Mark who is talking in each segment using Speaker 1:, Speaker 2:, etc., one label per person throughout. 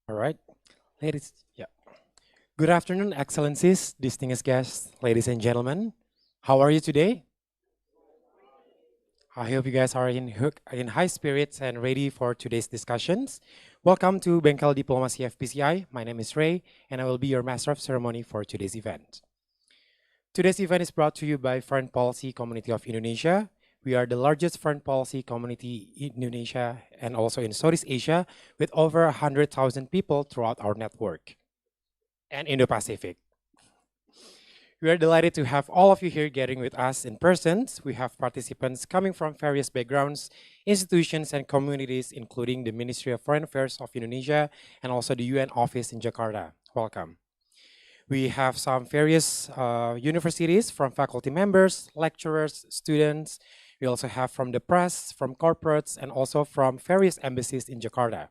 Speaker 1: All right, ladies. Yeah. Good afternoon, excellencies, distinguished guests, ladies and gentlemen. How are you today? I hope you guys are in high spirits and ready for today's discussions. Welcome to Bengkel Diplomacy FPCI. My name is Ray, and I will be your master of ceremony for today's event. Today's event is brought to you by Foreign Policy Community of Indonesia. We are the largest foreign policy community in Indonesia and also in Southeast Asia, with over 100,000 people throughout our network and Indo-Pacific. We are delighted to have all of you here gathering with us in person. We have participants coming from various backgrounds, institutions, and communities, including the Ministry of Foreign Affairs of Indonesia and also the UN office in Jakarta. Welcome. We have some various universities from faculty members, lecturers, students. We also have from the press, from corporates, and also from various embassies in Jakarta.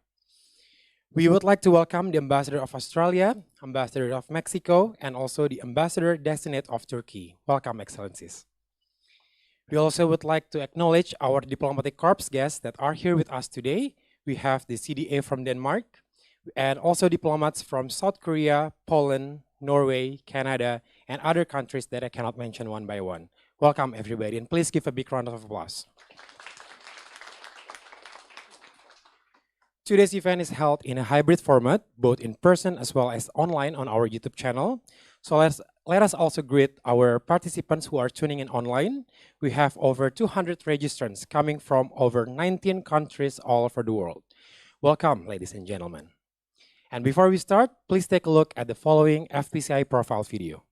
Speaker 1: We would like to welcome the Ambassador of Australia, Ambassador of Mexico, and also the Ambassador Designate of Turkey. Welcome, Excellencies. We also would like to acknowledge our Diplomatic Corps guests that are here with us today. We have the CDA from Denmark, and also diplomats from South Korea, Poland, Norway, Canada, and other countries that I cannot mention one by one. Welcome, everybody, and please give a big round of applause. Today's event is held in a hybrid format, both in person as well as online on our YouTube channel. So let us also greet our participants who are tuning in online. We have over 200 registrants coming from over 19 countries all over the world. Welcome, ladies and gentlemen. And before we start, please take a look at the following FPCI profile video.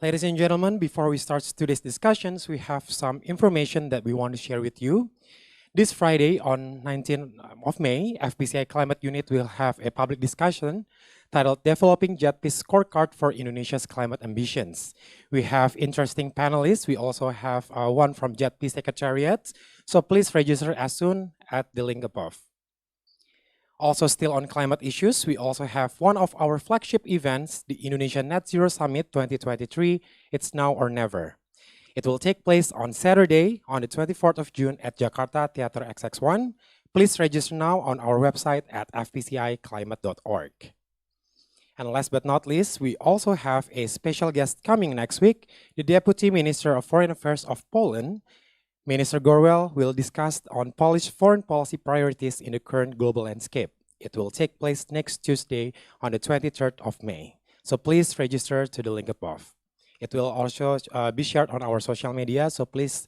Speaker 1: Ladies and gentlemen, before we start today's discussions, we have some information that we want to share with you. This Friday on 19th of May, FPCI Climate Unit will have a public discussion titled Developing Jet Peace Scorecard for Indonesia's Climate Ambitions. We have interesting panelists. We also have one from Jet Peace Secretariat. So please register as soon at the link above. Also still on climate issues, we also have one of our flagship events, the Indonesia Net Zero Summit 2023, It's Now or Never. It will take place on Saturday, on the 24th of June at Jakarta Theater XX1. Please register now on our website at fpciclimate.org. And last but not least, we also have a special guest coming next week, the Deputy Minister of Foreign Affairs of Poland. Minister Gorwell will discuss on Polish foreign policy priorities in the current global landscape. It will take place next Tuesday on the 23rd of May. So please register to the link above. It will also be shared on our social media, so please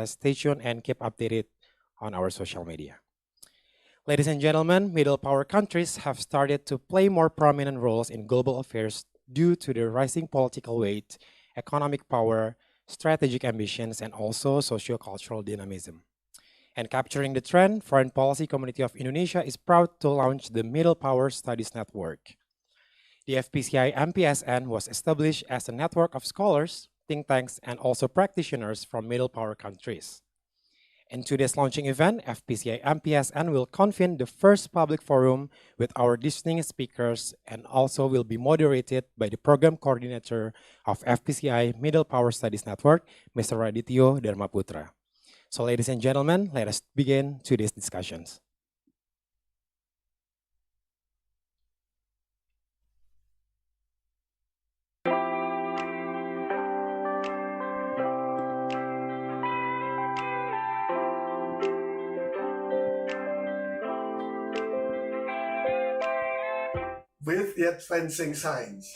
Speaker 1: stay tuned and keep updated on our social media. Ladies and gentlemen, middle power countries have started to play more prominent roles in global affairs due to their rising political weight, economic power, strategic ambitions, and also socio-cultural dynamism. And capturing the trend, Foreign Policy Community of Indonesia is proud to launch the Middle Power Studies Network. The FPCI MPSN was established as a network of scholars, think tanks, and also practitioners from middle power countries. In today's launching event, FPCI MPSN will convene the first public forum with our distinguished speakers and also will be moderated by the program coordinator of FPCI Middle Power Studies Network, Mr. Radityo Dharmaputra. So ladies and gentlemen, let us begin today's discussions.
Speaker 2: With the advancing signs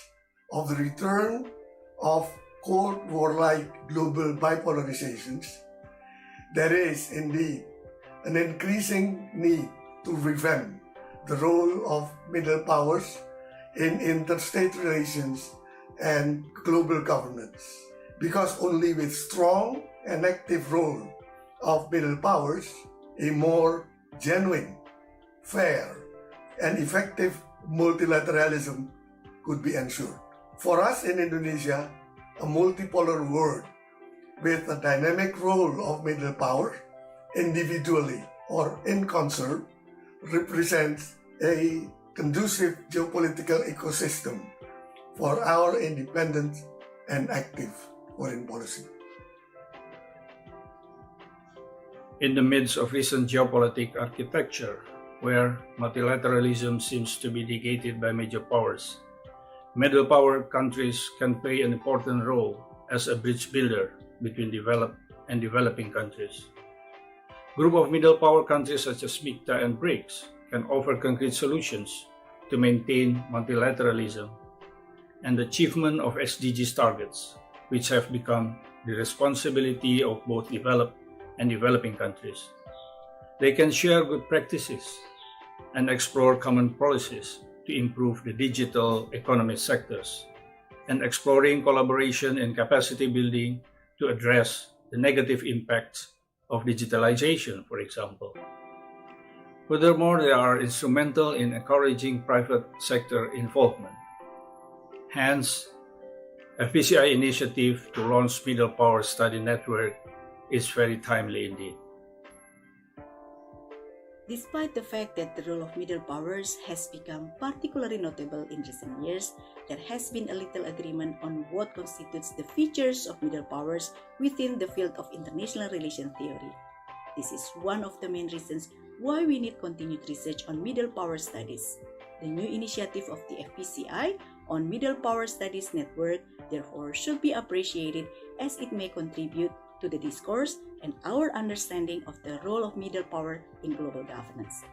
Speaker 2: of the return of Cold War-like global bipolarizations, there is indeed an increasing need to revamp the role of middle powers in interstate relations and global governance. Because only with strong and active role of middle powers, a more genuine, fair, and effective multilateralism could be ensured. For us in Indonesia, a multipolar world with a dynamic role of middle power, individually or in concert, represents a conducive geopolitical ecosystem for our independent and active foreign policy.
Speaker 3: In the midst of recent geopolitical architecture, where multilateralism seems to be negated by major powers, middle power countries can play an important role as a bridge builder between developed and developing countries. Group of middle power countries such as MICTA and BRICS can offer concrete solutions to maintain multilateralism and the achievement of SDGs targets, which have become the responsibility of both developed and developing countries. They can share good practices and explore common policies to improve the digital economy sectors, and exploring collaboration and capacity building to address the negative impacts of digitalization, for example. Furthermore, they are instrumental in encouraging private sector involvement. Hence, FPCI initiative to launch Middle Power Study Network is very timely indeed.
Speaker 4: Despite the fact that the role of middle powers has become particularly notable in recent years, there has been a little agreement on what constitutes the features of middle powers within the field of international relations theory. This is one of the main reasons why we need continued research on middle power studies. The new initiative of the FPCI on Middle Power Studies Network therefore should be appreciated as it may contribute to the discourse and our understanding of the role of middle power in global governance.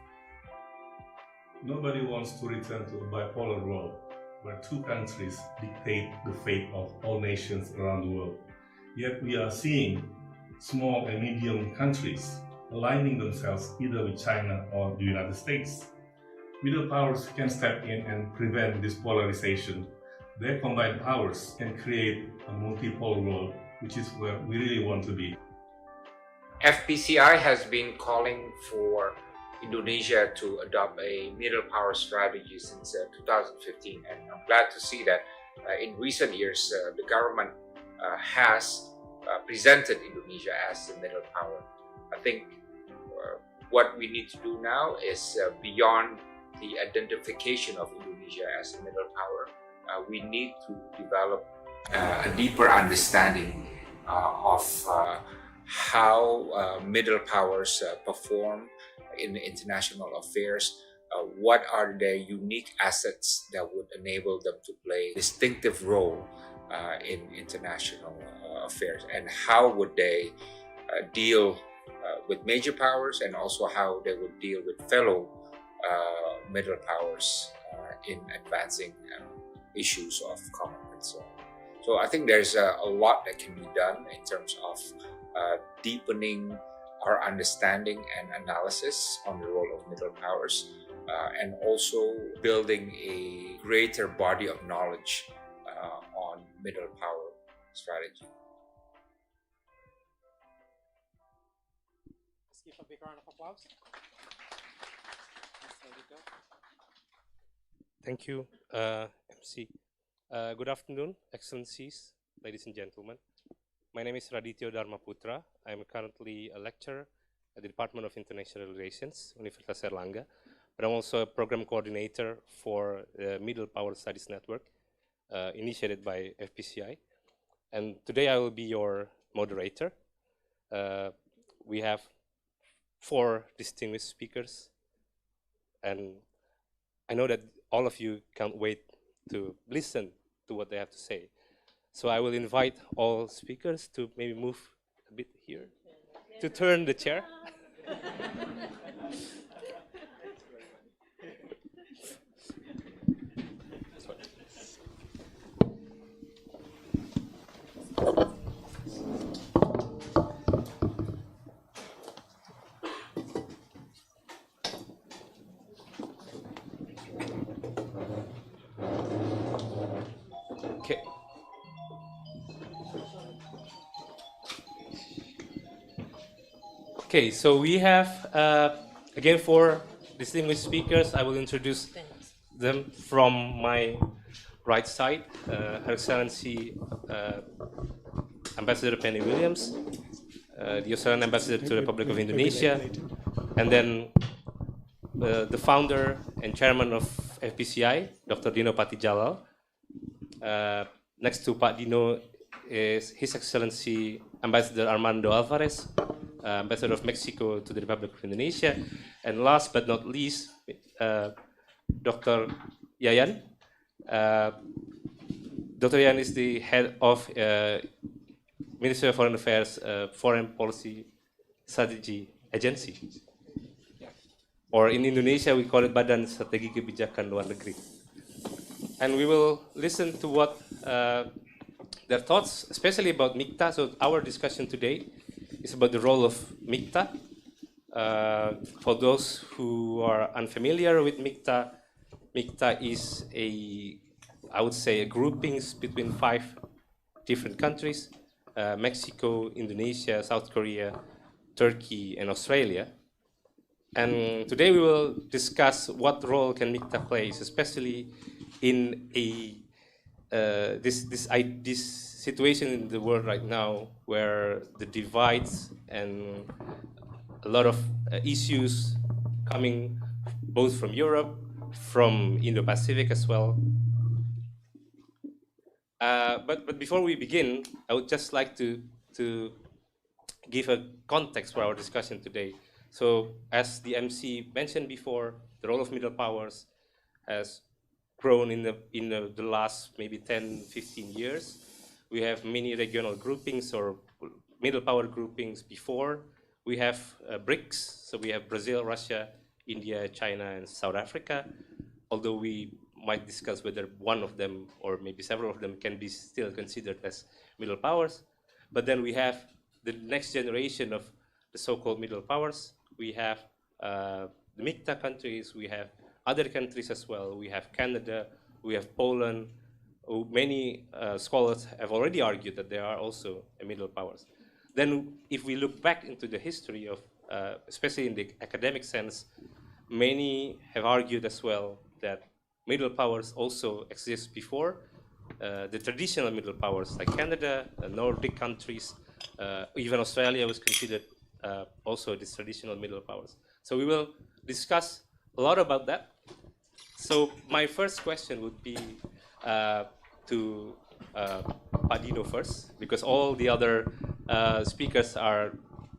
Speaker 5: Nobody wants to return to a bipolar world where two countries dictate the fate of all nations around the world. Yet we are seeing small and medium countries aligning themselves either with China or the United States. Middle powers can step in and prevent this polarization their combined powers can create a multipolar world, which is where we really want to be.
Speaker 6: FPCI has been calling for Indonesia to adopt a middle power strategy since 2015, and I'm glad to see that in recent years the government has presented Indonesia as a middle power. I think what we need to do now is beyond the identification of Indonesia as a middle power, we need to develop a deeper understanding of how middle powers perform in international affairs. What are their unique assets that would enable them to play a distinctive role in international affairs, and how would they deal with major powers, and also how they would deal with fellow middle powers in advancing issues of common concern. So I think there's a lot that can be done in terms of deepening our understanding and analysis on the role of middle powers, and also building a greater body of knowledge on middle power strategy.
Speaker 1: Let's give a big round of applause.
Speaker 7: Thank you, MC. Good afternoon, Excellencies, ladies and gentlemen. My name is Radityo Dharmaputra. I am currently a lecturer at the Department of International Relations, Universitas Airlangga, but I'm also a program coordinator for the Middle Power Studies Network, initiated by FPCI. And today I will be your moderator. We have 4 distinguished speakers, and I know that all of you can't wait to listen to what they have to say. So I will invite all speakers to maybe move a bit here, to turn the chair. Okay. Okay, so we have, again, 4 distinguished speakers. I will introduce them from my right side. Her Excellency Ambassador Penny Williams, the Australian Ambassador to the Republic of Indonesia, and then the founder and chairman of FPCI, Dr. Dino Patijalal. Next to Pak Dino is His Excellency Ambassador Armando Alvarez, Ambassador of Mexico to the Republic of Indonesia. And last but not least, Dr. Yayan. Dr. Yayan is the head of Ministry of Foreign Affairs Foreign Policy Strategy Agency. Or in Indonesia, we call it Badan Strategi Kebijakan Luar Negeri. And we will listen to what their thoughts, especially about MIKTA. So our discussion today is about the role of MIKTA. For those who are unfamiliar with MIKTA, MIKTA is I would say, a groupings between 5 different countries: Mexico, Indonesia, South Korea, Turkey, and Australia. And today we will discuss what role can MIKTA play, especially in this situation in the world right now, where the divides and a lot of issues coming both from Europe, from Indo-Pacific as well. But before we begin, I would just like to give a context for our discussion today. So, as the MC mentioned before, the role of middle powers has grown in the last maybe 10, 15 years. We have many regional groupings or middle power groupings before. We have BRICS, so we have Brazil, Russia, India, China, and South Africa, although we might discuss whether one of them or maybe several of them can be still considered as middle powers. But then we have the next generation of the so-called middle powers. We have the MIKTA countries, we have other countries as well. We have Canada, we have Poland, many scholars have already argued that there are also middle powers. Then if we look back into the history of, especially in the academic sense, many have argued as well that middle powers also exist before the traditional middle powers like Canada, Nordic countries, even Australia was considered also these traditional middle powers. So we will discuss a lot about that. So my first question would be to Pak Dino first, because all the other speakers are,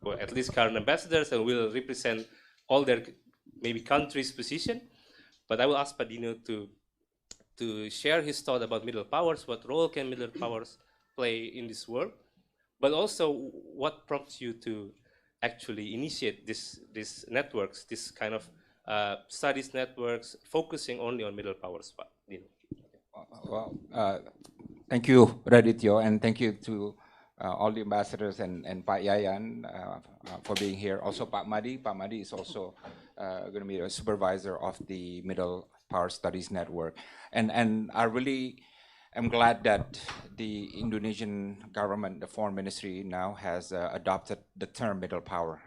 Speaker 7: well, at least current ambassadors, and will represent all their maybe country's position. But I will ask Pak Dino to share his thought about middle powers. What role can middle powers play in this world? But also, what prompts you to actually initiate these networks, this kind of studies networks, focusing only on middle powers, Pak Dino?
Speaker 8: Well, thank you, Radityo, and thank you to all the ambassadors and Pak Yayan for being here. Also, Pak Madi. Pak Madi is also going to be a supervisor of the Middle Power Studies Network. And I really am glad that the Indonesian government, the foreign ministry, now has adopted the term middle power,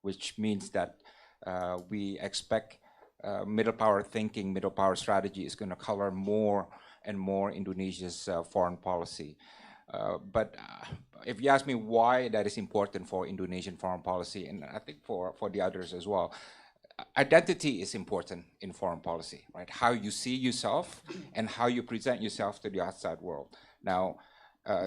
Speaker 8: which means that we expect middle power thinking, middle power strategy is going to color more and more Indonesia's foreign policy. But if you ask me why that is important for Indonesian foreign policy, and I think for the others as well, identity is important in foreign policy, right? How you see yourself and how you present yourself to the outside world. Now,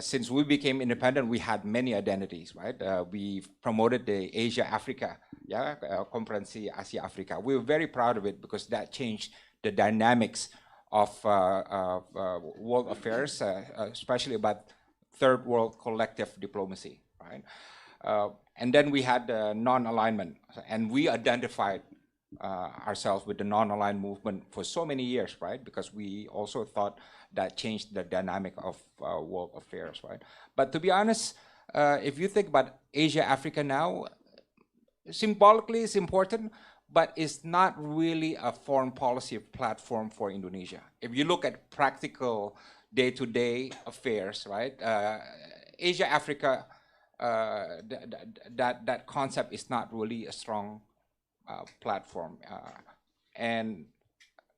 Speaker 8: since we became independent, we had many identities, right? We promoted the Asia-Africa, Konferensi Asia-Africa. We were very proud of it because that changed the dynamics of world affairs, especially about third world collective diplomacy, right? And then we had non-alignment, and we identified ourselves with the non-aligned movement for so many years, right? Because we also thought that changed the dynamic of world affairs, right? But to be honest, if you think about Asia, Africa now, symbolically it's important, but it's not really a foreign policy platform for Indonesia. If you look at practical day-to-day affairs, right? Asia, Africa, that concept is not really a strong platform. And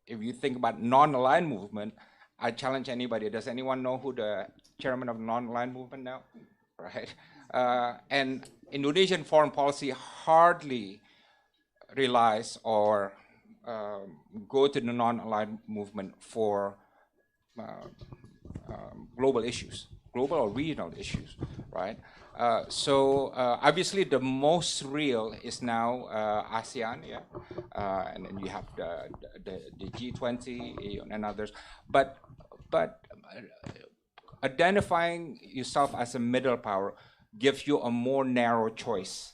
Speaker 8: if you think about non-aligned movement, I challenge anybody. Does anyone know who the chairman of non-aligned movement now? Right? And Indonesian foreign policy hardly relies or go to the non-aligned movement for global issues, global or regional issues, right? So obviously the most real is now ASEAN, and then you have the G20 and others. But identifying yourself as a middle power gives you a more narrow choice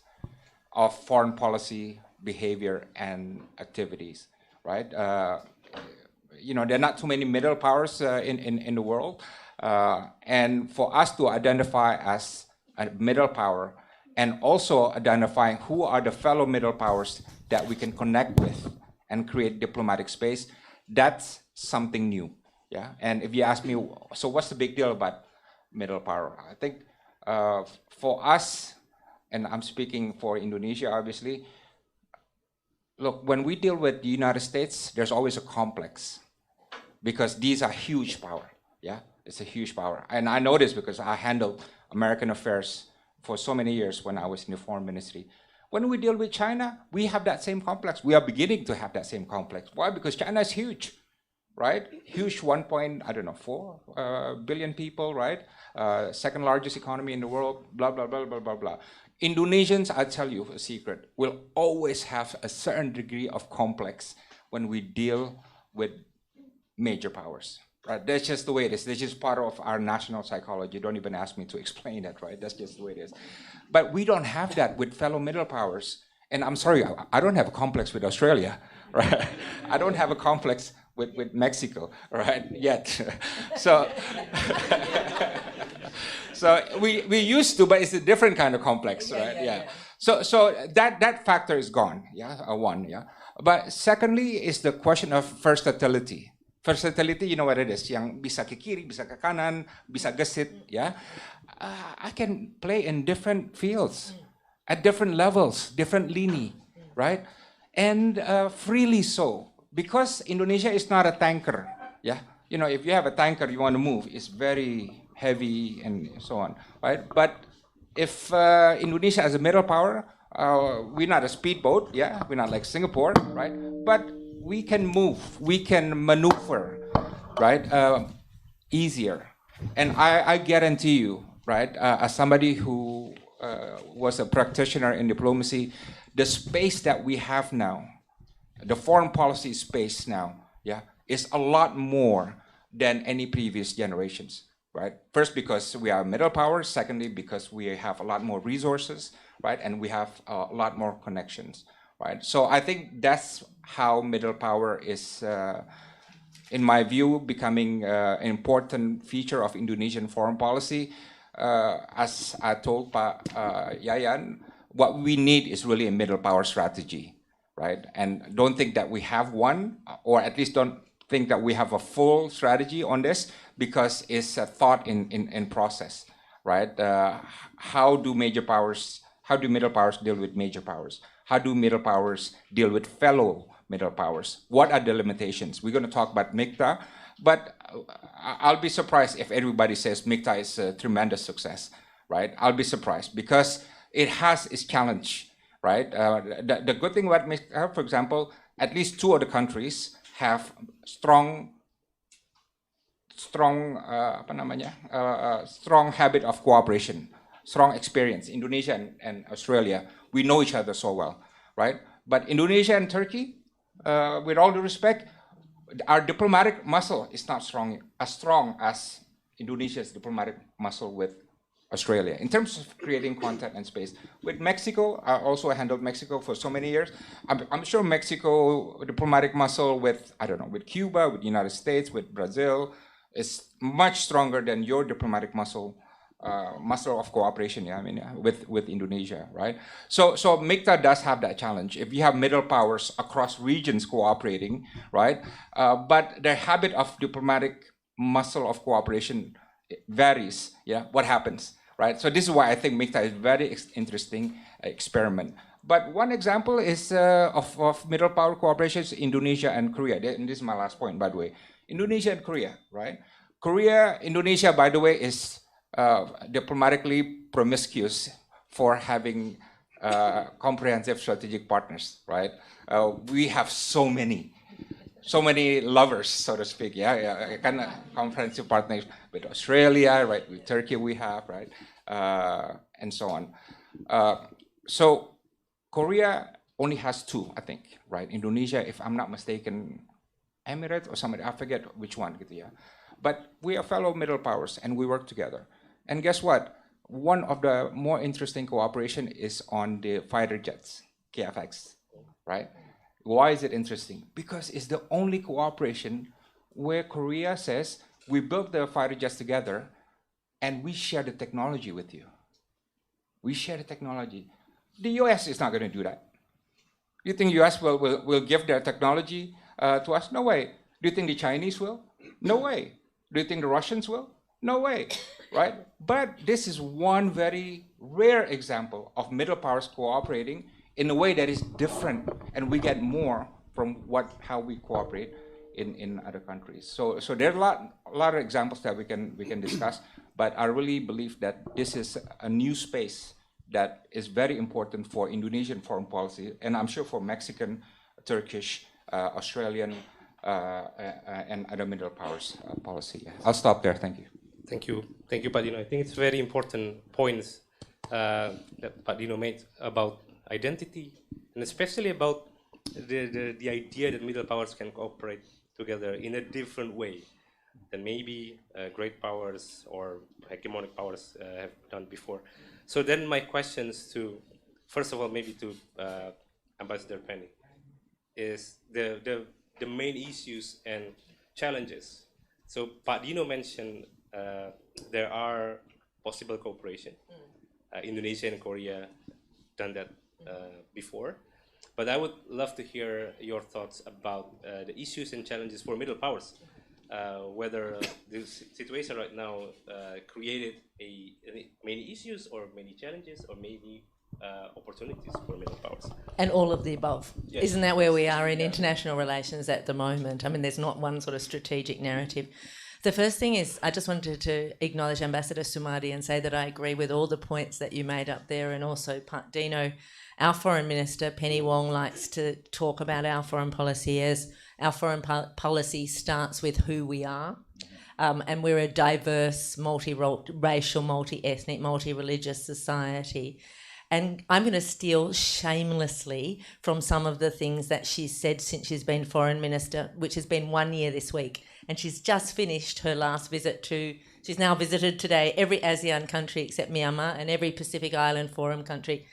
Speaker 8: of foreign policy behavior and activities, right? You know, there are not too many middle powers in the world. And for us to identify as a middle power and also identifying who are the fellow middle powers that we can connect with and create diplomatic space, that's something new, yeah? And if you ask me, so what's the big deal about middle power? I think for us, and I'm speaking for Indonesia, obviously, look, when we deal with the United States, there's always a complex because these are huge power, yeah? It's a huge power. And I know this because I handled American affairs for so many years when I was in the foreign ministry. When we deal with China, we have that same complex. We are beginning to have that same complex. Why? Because China is huge, right? Huge 1.4 billion people, right? Second largest economy in the world, blah, blah, blah, blah, blah, blah. Indonesians, I'll tell you a secret, will always have a certain degree of complex when we deal with major powers. Right, that's just the way it is. That's just part of our national psychology. Don't even ask me to explain that, right? That's just the way it is. But we don't have that with fellow middle powers. And I'm sorry, I don't have a complex with Australia, right? I don't have a complex with Mexico, right? Yet. So, so we used to, but it's a different kind of complex, right? Yeah. So that factor is gone, yeah, one, yeah. But secondly is the question of versatility. versatility, you know what it is, yang bisa ke kiri, bisa ke kanan, bisa gesit, yeah. I can play in different fields, at different levels, different lini, right? And freely so, because Indonesia is not a tanker, yeah. You know, if you have a tanker, you want to move, it's very heavy and so on, right? But if Indonesia as a middle power, we're not a speedboat, yeah, we're not like Singapore, right? But we can move, we can maneuver, right? Easier. And I guarantee you, right, as somebody who was a practitioner in diplomacy, the space that we have now, the foreign policy space now, yeah, is a lot more than any previous generations, right? First, because we are middle power. Secondly, because we have a lot more resources, right? And we have a lot more connections, right? So I think that's how middle power is, in my view, becoming an important feature of Indonesian foreign policy. As I told Pak Yayan, what we need is really a middle power strategy, right? And don't think that we have one, or at least don't think that we have a full strategy on this, because it's a thought in process, right? How do middle powers deal with major powers? How do middle powers deal with fellow middle powers? What are the limitations? We're going to talk about MICTA, but I'll be surprised if everybody says MICTA is a tremendous success, right? I'll be surprised, because it has its challenge, right? The good thing about MICTA, for example, at least 2 of the countries have strong habit of cooperation, strong experience. Indonesia and Australia, we know each other so well, right? But Indonesia and Turkey, with all due respect, our diplomatic muscle is not strong as Indonesia's diplomatic muscle with Australia in terms of creating content and space. With Mexico, I also handled Mexico for so many years. I'm sure Mexico diplomatic muscle with, I don't know, with Cuba, with the United States, with Brazil, is much stronger than your diplomatic muscle of cooperation. Yeah, I mean, with Indonesia, right? So MICTA does have that challenge. If you have middle powers across regions cooperating, right? But their habit of diplomatic muscle of cooperation varies. Yeah, what happens? Right? So this is why I think MICTA is very interesting experiment. But one example is of middle power cooperation is Indonesia and Korea. And this is my last point, by the way. Indonesia and Korea, right? Indonesia, by the way, is diplomatically promiscuous for having comprehensive strategic partners, right? We have so many lovers, so to speak, kind of comprehensive partners with Australia, right? With Turkey we have, right? And so on. So Korea only has 2, I think, right? Indonesia, if I'm not mistaken, Emirates or somebody, I forget which one, but we are fellow middle powers and we work together. And guess what? One of the more interesting cooperation is on the fighter jets, KFX, right? Why is it interesting? Because it's the only cooperation where Korea says, we built the fighter jets together and we share the technology with you. We share the technology. The US is not going to do that. You think US will give their technology to us? No way. Do you think the Chinese will? No way. Do you think the Russians will? No way, right? But this is one very rare example of middle powers cooperating in a way that is different, and we get more from how we cooperate in other countries. So there are a lot of examples that we can discuss, but I really believe that this is a new space that is very important for Indonesian foreign policy, and I'm sure for Mexican, Turkish, Australian, and other middle powers policy. I'll stop there. Thank you.
Speaker 7: Thank you, Pak Dino. I think it's very important points that Pak Dino made about identity, and especially about the idea that middle powers can cooperate together in a different way than maybe great powers or hegemonic powers have done before. So then my questions to, first of all, maybe to Ambassador Penny, is the main issues and challenges. So Pak Dino mentioned there are possible cooperation. Indonesia and Korea done that before, but I would love to hear your thoughts about the issues and challenges for middle powers. whether this situation right now created many issues or many challenges or many opportunities for middle powers.
Speaker 9: And all of the above.
Speaker 7: Yes.
Speaker 9: Isn't that where we are in international relations at the moment? I mean, there's not one sort of strategic narrative. The first thing is, I just wanted to acknowledge Ambassador Sumadi and say that I agree with all the points that you made up there, and also Pak Dino, our Foreign Minister, Penny Wong, likes to talk about our foreign policy as our foreign policy starts with who we are. And we're a diverse, multi-racial, multi-ethnic, multi-religious society. And I'm going to steal shamelessly from some of the things that she's said since she's been Foreign Minister, which has been 1 year this week. And she's just finished her last visit she's now visited today every ASEAN country except Myanmar and every Pacific Island Forum country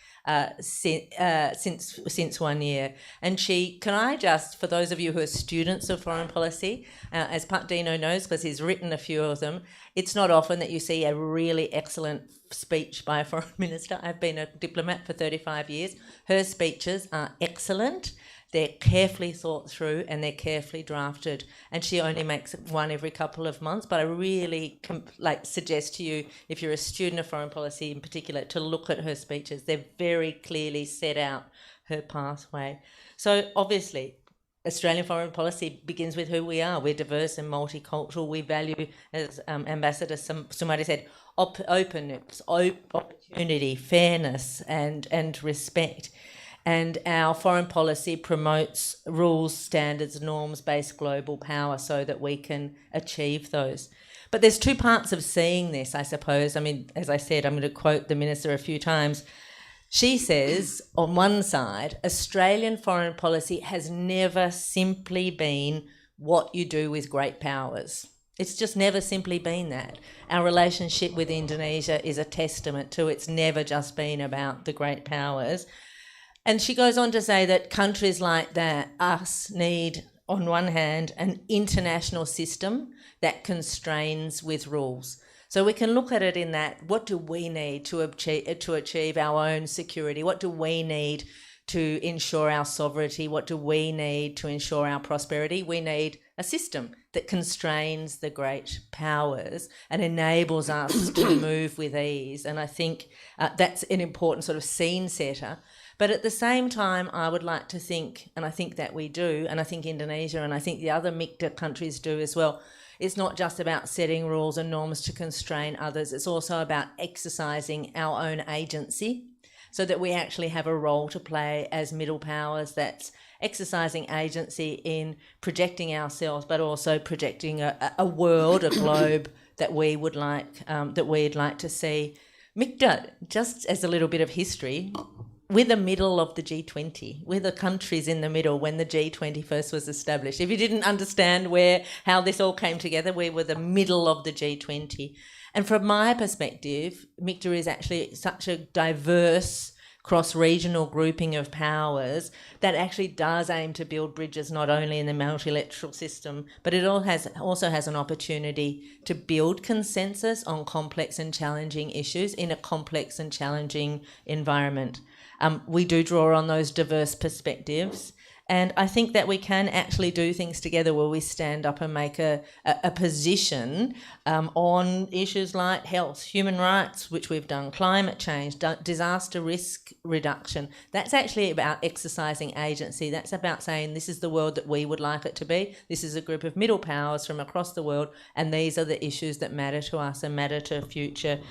Speaker 9: since 1 year. And can I just, for those of you who are students of foreign policy, as Pak Dino knows, because he's written a few of them, it's not often that you see a really excellent speech by a foreign minister. I've been a diplomat for 35 years. Her speeches are excellent. They're carefully thought through and they're carefully drafted. And she only makes one every couple of months. But I really suggest to you, if you're a student of foreign policy in particular, to look at her speeches. They're very clearly set out her pathway. So obviously, Australian foreign policy begins with who we are. We're diverse and multicultural. We value, as Ambassador Sumadi said, openness, opportunity, fairness, and respect. And our foreign policy promotes rules, standards, norms-based global power so that we can achieve those. But there's two parts of seeing this, I suppose. I mean, as I said, I'm going to quote the Minister a few times. She says, on one side, Australian foreign policy has never simply been what you do with great powers. It's just never simply been that. Our relationship with Indonesia is a testament to it's never just been about the great powers. And she goes on to say that countries like that, us, need, on one hand, an international system that constrains with rules. So we can look at it in that, what do we need to achieve our own security? What do we need to ensure our sovereignty? What do we need to ensure our prosperity? We need a system that constrains the great powers and enables us to move with ease. And I think that's an important sort of scene setter. But at the same time, I would like to think, and I think that we do, and I think Indonesia and I think the other MICTA countries do as well, it's not just about setting rules and norms to constrain others, it's also about exercising our own agency so that we actually have a role to play as middle powers. That's exercising agency in projecting ourselves, but also projecting a world, a globe that we'd like to see. MICTA, just as a little bit of history, we're the middle of the G20. We're the countries in the middle when the G20 first was established. If you didn't understand how this all came together, we were the middle of the G20. And from my perspective, MICTA is actually such a diverse cross-regional grouping of powers that actually does aim to build bridges not only in the multilateral system, but it also has an opportunity to build consensus on complex and challenging issues in a complex and challenging environment. We do draw on those diverse perspectives. And I think that we can actually do things together where we stand up and make a position on issues like health, human rights, which we've done, climate change, disaster risk reduction. That's actually about exercising agency. That's about saying this is the world that we would like it to be. This is a group of middle powers from across the world, and these are the issues that matter to us and matter to future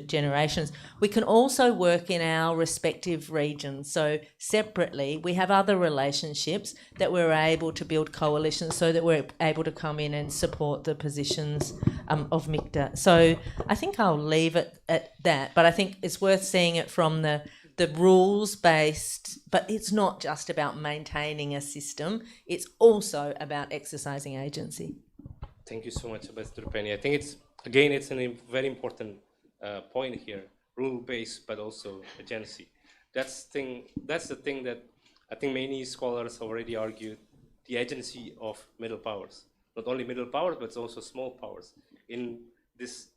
Speaker 9: generations. We can also work in our respective regions. So separately, we have other relationships that we're able to build coalitions so that we're able to come in and support the positions of MICTA. So I think I'll leave it at that, but I think it's worth seeing it from the rules-based, but it's not just about maintaining a system, it's also about exercising agency.
Speaker 7: Thank you so much, Ambassador Penny. I think it's a very important point here, rule-based, but also agency. That's the thing that I think many scholars already argued, the agency of middle powers. Not only middle powers, but also small powers in this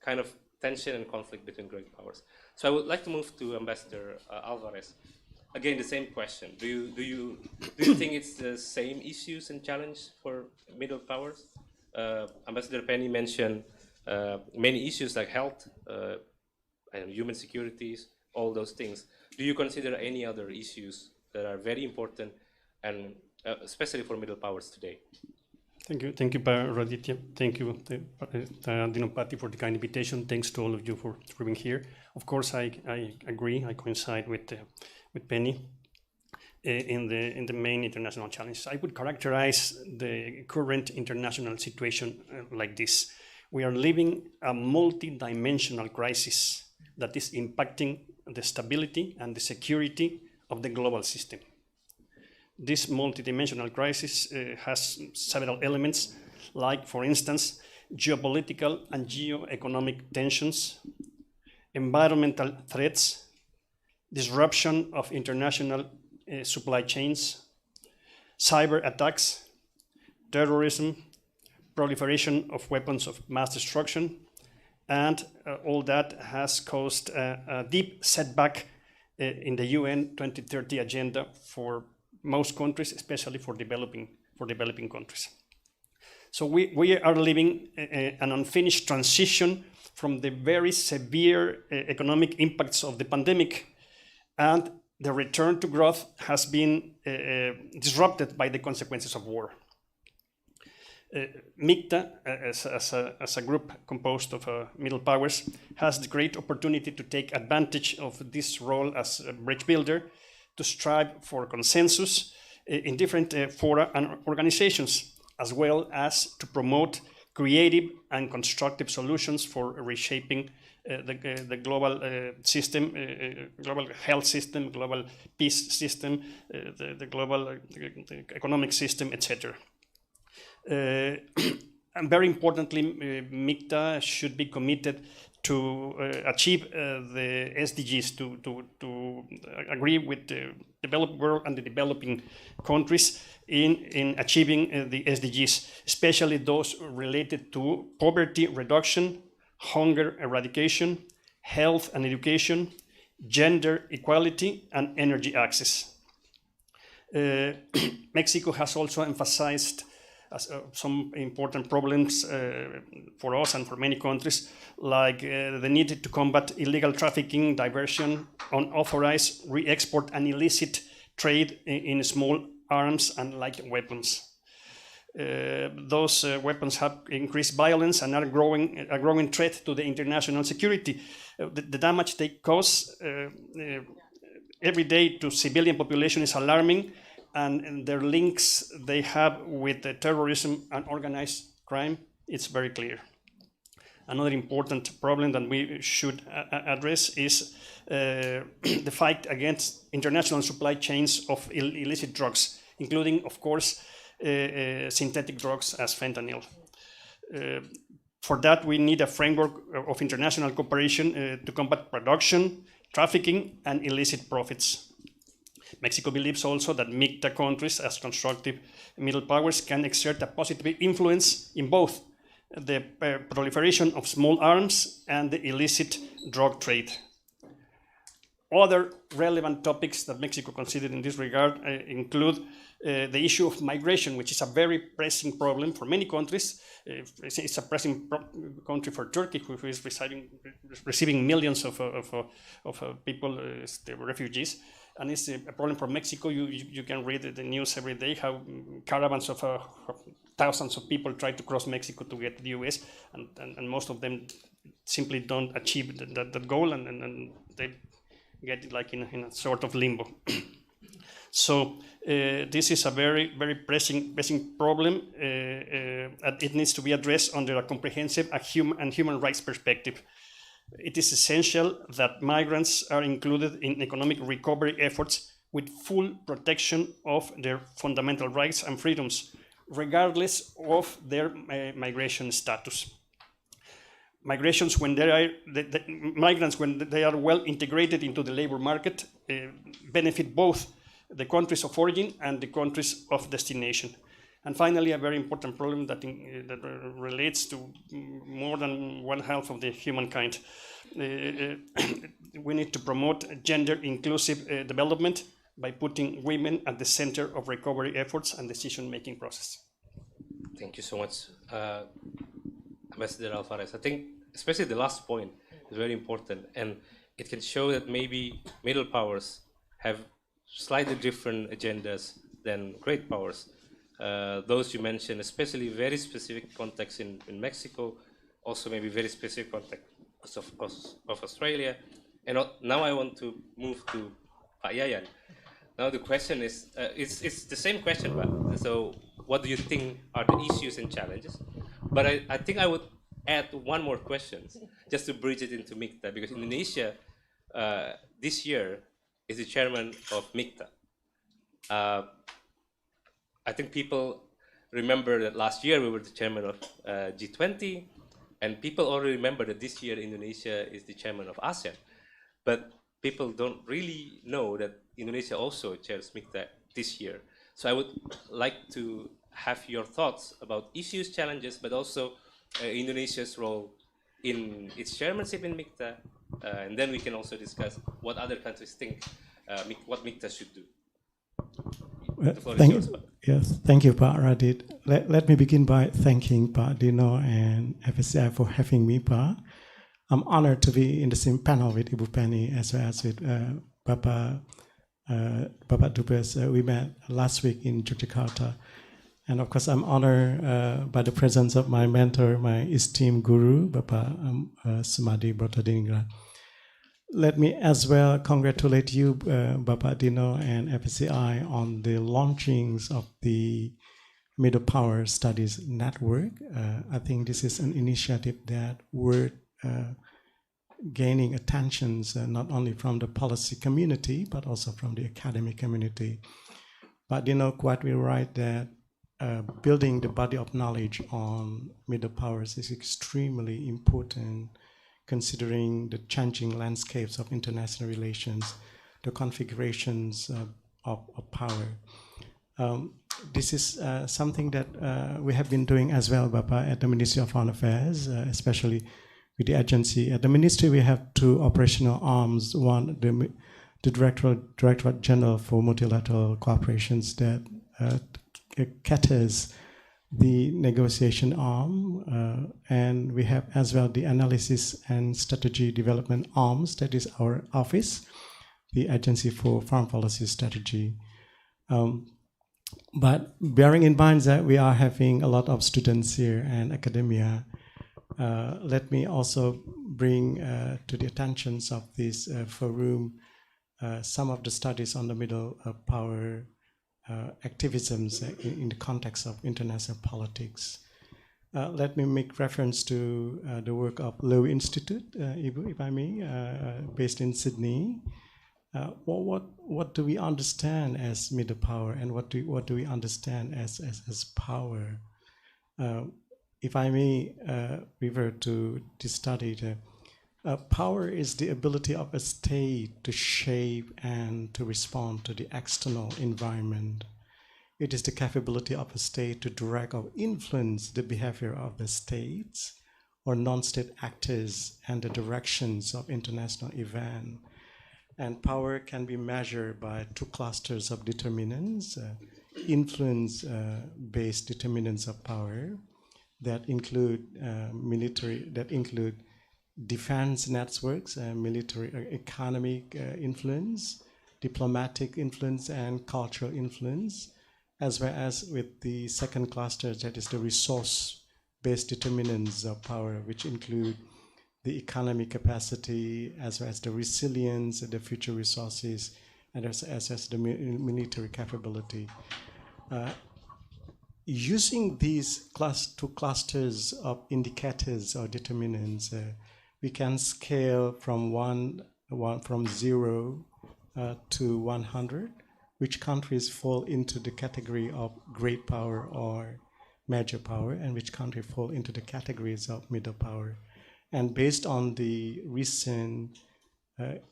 Speaker 7: kind of tension and conflict between great powers. So I would like to move to Ambassador Alvarez. again, the same question. Do you think it's the same issues and challenge for middle powers? Ambassador Penny mentioned many issues like health, and human securities, all those things. Do you consider any other issues that are very important, and especially for middle powers today?
Speaker 10: Thank you, Raditya. Thank you, Dinopati, for the kind invitation. Thanks to all of you for being here. Of course, I agree. I coincide with Penny in the main international challenges. I would characterize the current international situation like this: we are living a multi-dimensional crisis that is impacting the stability and the security of the global system. This multidimensional crisis has several elements, like, for instance, geopolitical and geoeconomic tensions, environmental threats, disruption of international supply chains, cyber attacks, terrorism, proliferation of weapons of mass destruction, and all that has caused a deep setback in the UN 2030 agenda for most countries, especially for developing countries. So we are living an unfinished transition from the very severe economic impacts of the pandemic, and the return to growth has been disrupted by the consequences of war. MICTA, as a group composed of middle powers, has the great opportunity to take advantage of this role as a bridge builder, to strive for consensus in different fora and organizations, as well as to promote creative and constructive solutions for reshaping the global system, global health system, global peace system, the global economic system, etc. And very importantly, MICTA should be committed to achieve the SDGs, to agree with the developed world and the developing countries in achieving the SDGs, especially those related to poverty reduction, hunger eradication, health and education, gender equality, and energy access. Mexico has also emphasized some important problems for us and for many countries, like the need to combat illegal trafficking, diversion, unauthorized re-export, and illicit trade in small arms and light weapons. Those weapons have increased violence and are a growing threat to the international security. The damage they cause every day to civilian population is alarming, and their links they have with the terrorism and organized crime, it's very clear. Another important problem that we should address is the fight against international supply chains of illicit drugs, including, of course, synthetic drugs as fentanyl. For that, we need a framework of international cooperation to combat production, trafficking, and illicit profits. Mexico believes also that MICTA countries, as constructive middle powers, can exert a positive influence in both the proliferation of small arms and the illicit drug trade. Other relevant topics that Mexico considered in this regard include the issue of migration, which is a very pressing problem for many countries. It's a pressing country for Turkey, who is receiving millions of people, refugees. And it's a problem for Mexico. You can read the news every day how caravans of thousands of people try to cross Mexico to get to the US, and most of them simply don't achieve that goal, and they get like in a sort of limbo. So this is a very, very pressing problem, and it needs to be addressed under a comprehensive and human rights perspective. It is essential that migrants are included in economic recovery efforts with full protection of their fundamental rights and freedoms, regardless of their migration status. Migrants, when they are well integrated into the labor market, benefit both the countries of origin and the countries of destination. And finally, a very important problem that relates to more than one half of the humankind. We need to promote gender inclusive development by putting women at the center of recovery efforts and decision-making process.
Speaker 7: Thank you so much, Ambassador Alvarez. I think especially the last point is very important, and it can show that maybe middle powers have slightly different agendas than great powers. Those you mentioned, especially very specific context in Mexico, also maybe very specific context of Australia. And now I want to move to Pak Yayan. Now the question is, it's the same question, but so what do you think are the issues and challenges? But I think I would add one more question, just to bridge it into MICTA, because Indonesia this year is the chairman of MICTA. I think people remember that last year we were the chairman of G20, and people already remember that this year Indonesia is the chairman of ASEAN. But people don't really know that Indonesia also chairs MICTA this year. So I would like to have your thoughts about issues, challenges, but also Indonesia's role in its chairmanship in MICTA, and then we can also discuss what other countries think what MICTA should do.
Speaker 11: Thank you, Pak Radit. Let me begin by thanking Pak Dino and FSCI for having me, Pak. I'm honored to be in the same panel with Ibu Penny as well as with Bapak Dubes. We met last week in Yogyakarta. And of course, I'm honored by the presence of my mentor, my esteemed guru, Bapak Sumadi Brotodiningrat. Let me as well congratulate you, Bapak Dino and FSCI, on the launchings of the Middle Power Studies Network. I think this is an initiative that worth gaining attentions not only from the policy community, but also from the academic community. But you know, quite right that building the body of knowledge on middle powers is extremely important, considering the changing landscapes of international relations, the configurations of power. This is something that we have been doing as well, Bapak, at the Ministry of Foreign Affairs, especially with the agency. At the ministry, we have two operational arms. One, the Directorate General for Multilateral Cooperations that caters the negotiation arm, and we have as well the Analysis and Strategy Development arms, that is our office, the Agency for Foreign Policy Strategy. But bearing in mind that we are having a lot of students here and academia, let me also bring to the attentions of this forum some of the studies on the middle power activisms in the context of international politics. Let me make reference to the work of Lowy Institute, Ibu, if I may, based in Sydney. What do we understand as middle power, and what do we understand as power? If I may refer to this study, power is the ability of a state to shape and to respond to the external environment. It is the capability of a state to direct or influence the behavior of the states or non-state actors and the directions of international events. And power can be measured by two clusters of determinants, influence-based determinants of power that include defense networks, military economic influence, diplomatic influence, and cultural influence, as well as with the second cluster, that is the resource-based determinants of power, which include the economic capacity, as well as the resilience, the future resources, and as the military capability. Using these two clusters of indicators or determinants, we can scale from from 0 to 100, which countries fall into the category of great power or major power, and which country fall into the categories of middle power. And based on the recent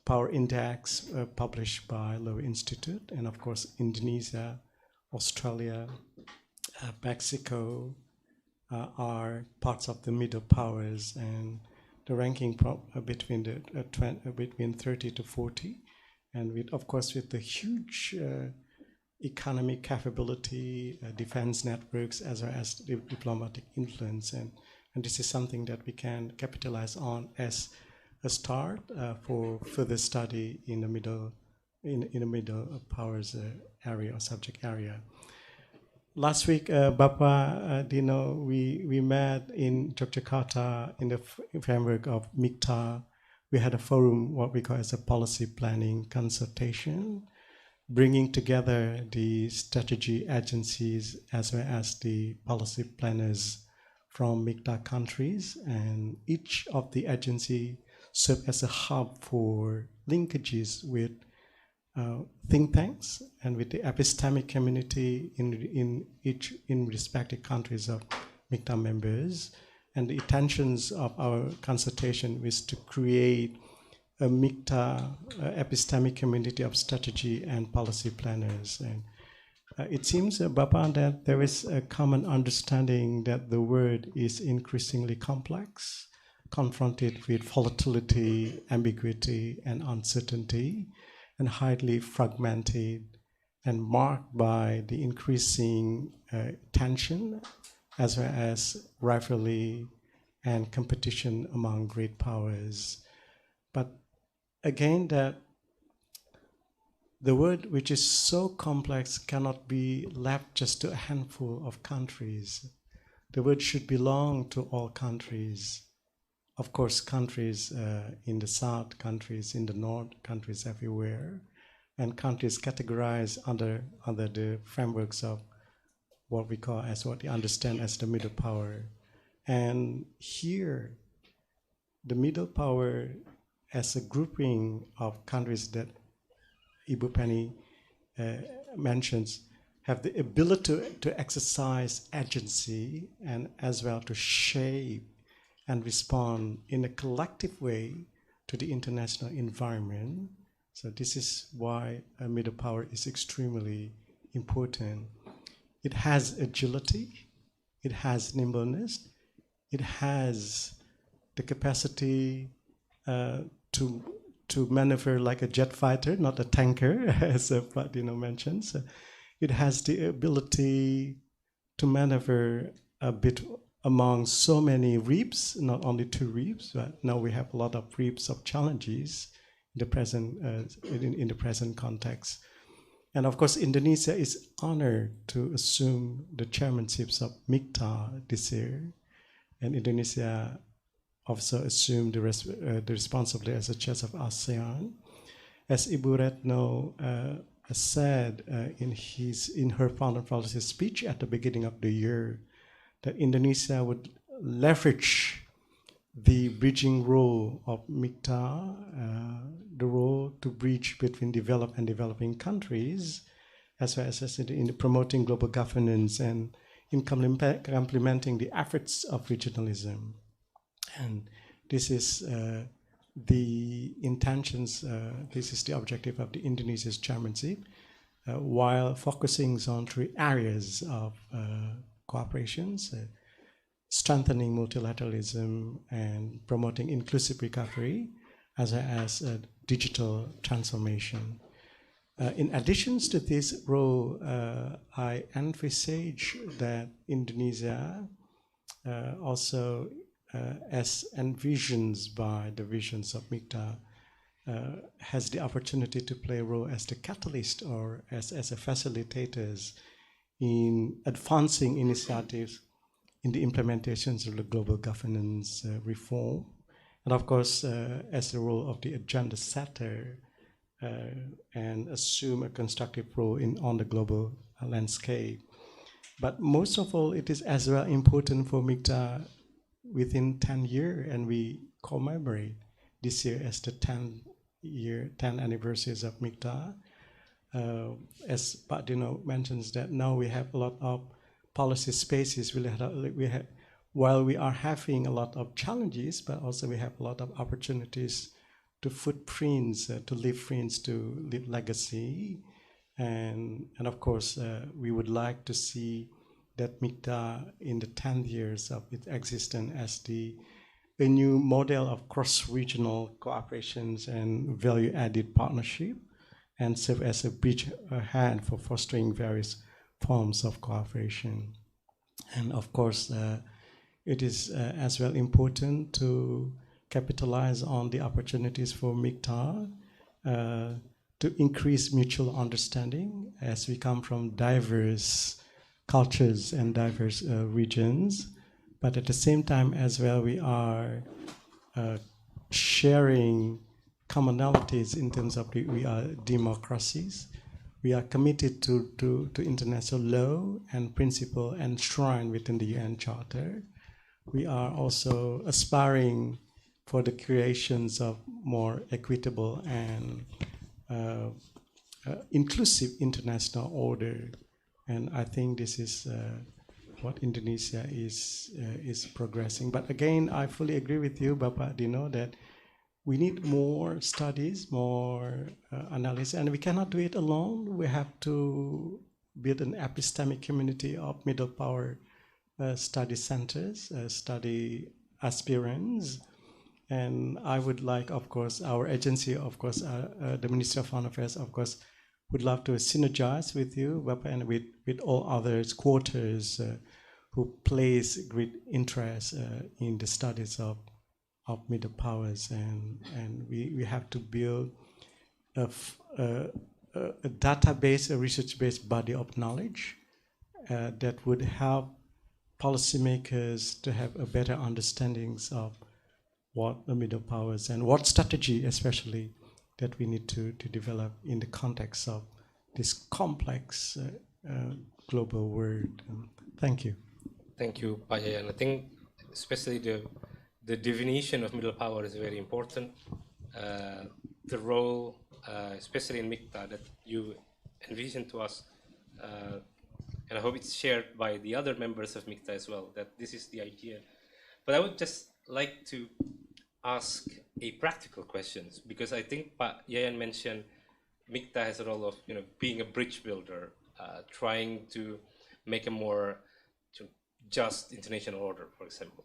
Speaker 11: power index published by Lowy Institute, and of course Indonesia, Australia, Mexico are parts of the middle powers, and the ranking between 30 to 40, and with, of course, with the huge economic capability, defense networks, as well as diplomatic influence, and this is something that we can capitalize on as a start for further study in the middle powers area or subject area. Last week, Bapak Dino, we met in Yogyakarta in the framework of MICTA. We had a forum, what we call as a policy planning consultation, bringing together the strategy agencies as well as the policy planners from MICTA countries, and each of the agency served as a hub for linkages with think tanks and with the epistemic community in respective countries of MICTA members. And the intentions of our consultation was to create a MICTA epistemic community of strategy and policy planners. And it seems, Bapak, that there is a common understanding that the world is increasingly complex, confronted with volatility, ambiguity, and uncertainty, and highly fragmented, and marked by the increasing tension as well as rivalry and competition among great powers. But again, that the world, which is so complex, cannot be left just to a handful of countries. The world should belong to all countries. Of course, countries in the south, countries in the north, countries everywhere, and countries categorized under the frameworks of what we call as what we understand as the middle power. And here, the middle power as a grouping of countries that Ibu Penny mentions have the ability to exercise agency and as well to shape and respond in a collective way to the international environment. So this is why a middle power is extremely important. It has agility, it has nimbleness, it has the capacity to maneuver like a jet fighter, not a tanker, as Dino mentions. It has the ability to maneuver a bit among so many reefs, not only 2 reefs, but now we have a lot of reefs of challenges in the present context. And of course, Indonesia is honored to assume the chairmanships of MICTA this year, and Indonesia also assumed the responsibility as a chair of ASEAN. As Ibu Retno said in her foreign policy speech at the beginning of the year, that Indonesia would leverage the bridging role of MICTA, the role to bridge between developed and developing countries, as well as in promoting global governance and in complementing the efforts of regionalism. And this is the intentions, this is the objective of the Indonesia's chairmanship, while focusing on 3 areas of cooperations, strengthening multilateralism and promoting inclusive recovery, as well as digital transformation. In addition to this role, I envisage that Indonesia also, as envisioned by the visions of MICTA, has the opportunity to play a role as the catalyst or as a facilitators in advancing initiatives in the implementations of the global governance reform, and of course as the role of the agenda setter and assume a constructive role on the global landscape. But most of all, it is as well important for MICTA within 10 years, and we commemorate this year as the 10 anniversaries of MICTA. As Pak Dino mentions, that now we have a lot of policy spaces. While we are having a lot of challenges, but also we have a lot of opportunities to footprints, to leave prints, to leave legacy. And of course, we would like to see that MICTA in the 10 years of its existence as a new model of cross-regional cooperations and value-added partnership and serve as a bridgehead for fostering various forms of cooperation. And of course, it is as well important to capitalize on the opportunities for MICTA to increase mutual understanding, as we come from diverse cultures and diverse regions. But at the same time as well, we are sharing commonalities in terms of we are democracies. We are committed to international law and principle enshrined within the UN Charter. We are also aspiring for the creations of more equitable and inclusive international order. And I think this is what Indonesia is progressing. But again, I fully agree with you, Bapak Dino, that we need more studies, more analysis, and we cannot do it alone. We have to build an epistemic community of middle power study centers, study aspirants. And I would like, of course, our agency, of course, the Ministry of Foreign Affairs, of course, would love to synergize with you, Bapak, and with all other quarters who place great interest in the studies of middle powers, and we have to build a database, a research-based body of knowledge that would help policymakers to have a better understandings of what the middle powers and what strategy, especially, that we need to develop in the context of this complex global world. Thank you.
Speaker 7: Thank you, Pak Yayan. I think especially the definition of middle power is very important. The role, especially in MICTA, that you envision to us, and I hope it's shared by the other members of MICTA as well, that this is the idea. But I would just like to ask a practical questions, because I think Pak Yayan mentioned MICTA has a role of being a bridge builder, trying to make a more just international order, for example.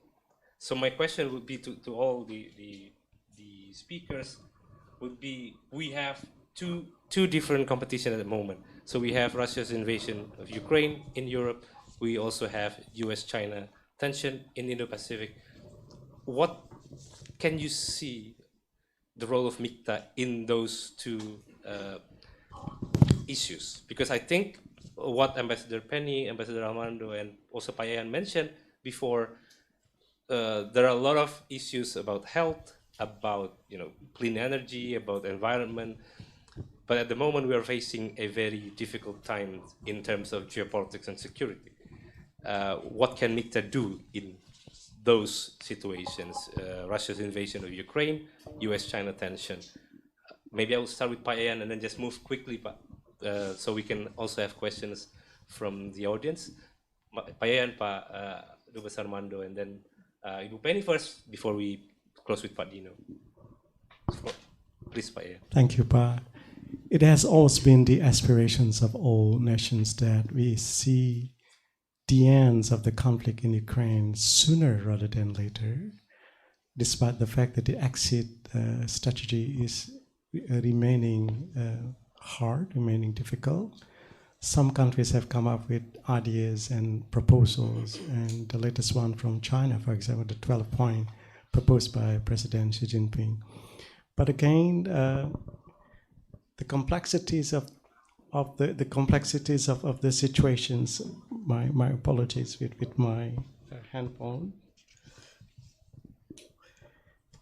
Speaker 7: So my question would be to all the speakers would be, we have two different competition at the moment. So we have Russia's invasion of Ukraine in Europe. We also have US-China tension in Indo-Pacific. What can you see the role of MICTA in those two issues? Because I think what Ambassador Penny, Ambassador Armando, and also Pak Yayan mentioned before, there are a lot of issues about health, about clean energy, about environment. But at the moment, we are facing a very difficult time in terms of geopolitics and security. What can MICTA do in those situations? Russia's invasion of Ukraine, US-China tension. Maybe I will start with Pak Yayan and then just move quickly, so we can also have questions from the audience. Pak Yayan, Pak Dubes Armando, and then Ibu Penny first before we close with Pak Dino. So, please, Pak Yayan.
Speaker 11: Thank you, Pa. It has always been the aspirations of all nations that we see the ends of the conflict in Ukraine sooner rather than later, despite the fact that the exit strategy is remaining hard, remaining difficult. Some countries have come up with ideas and proposals, and the latest one from China, for example, the 12-point proposed by President Xi Jinping. But again, the complexities of the situations. My apologies with my handphone.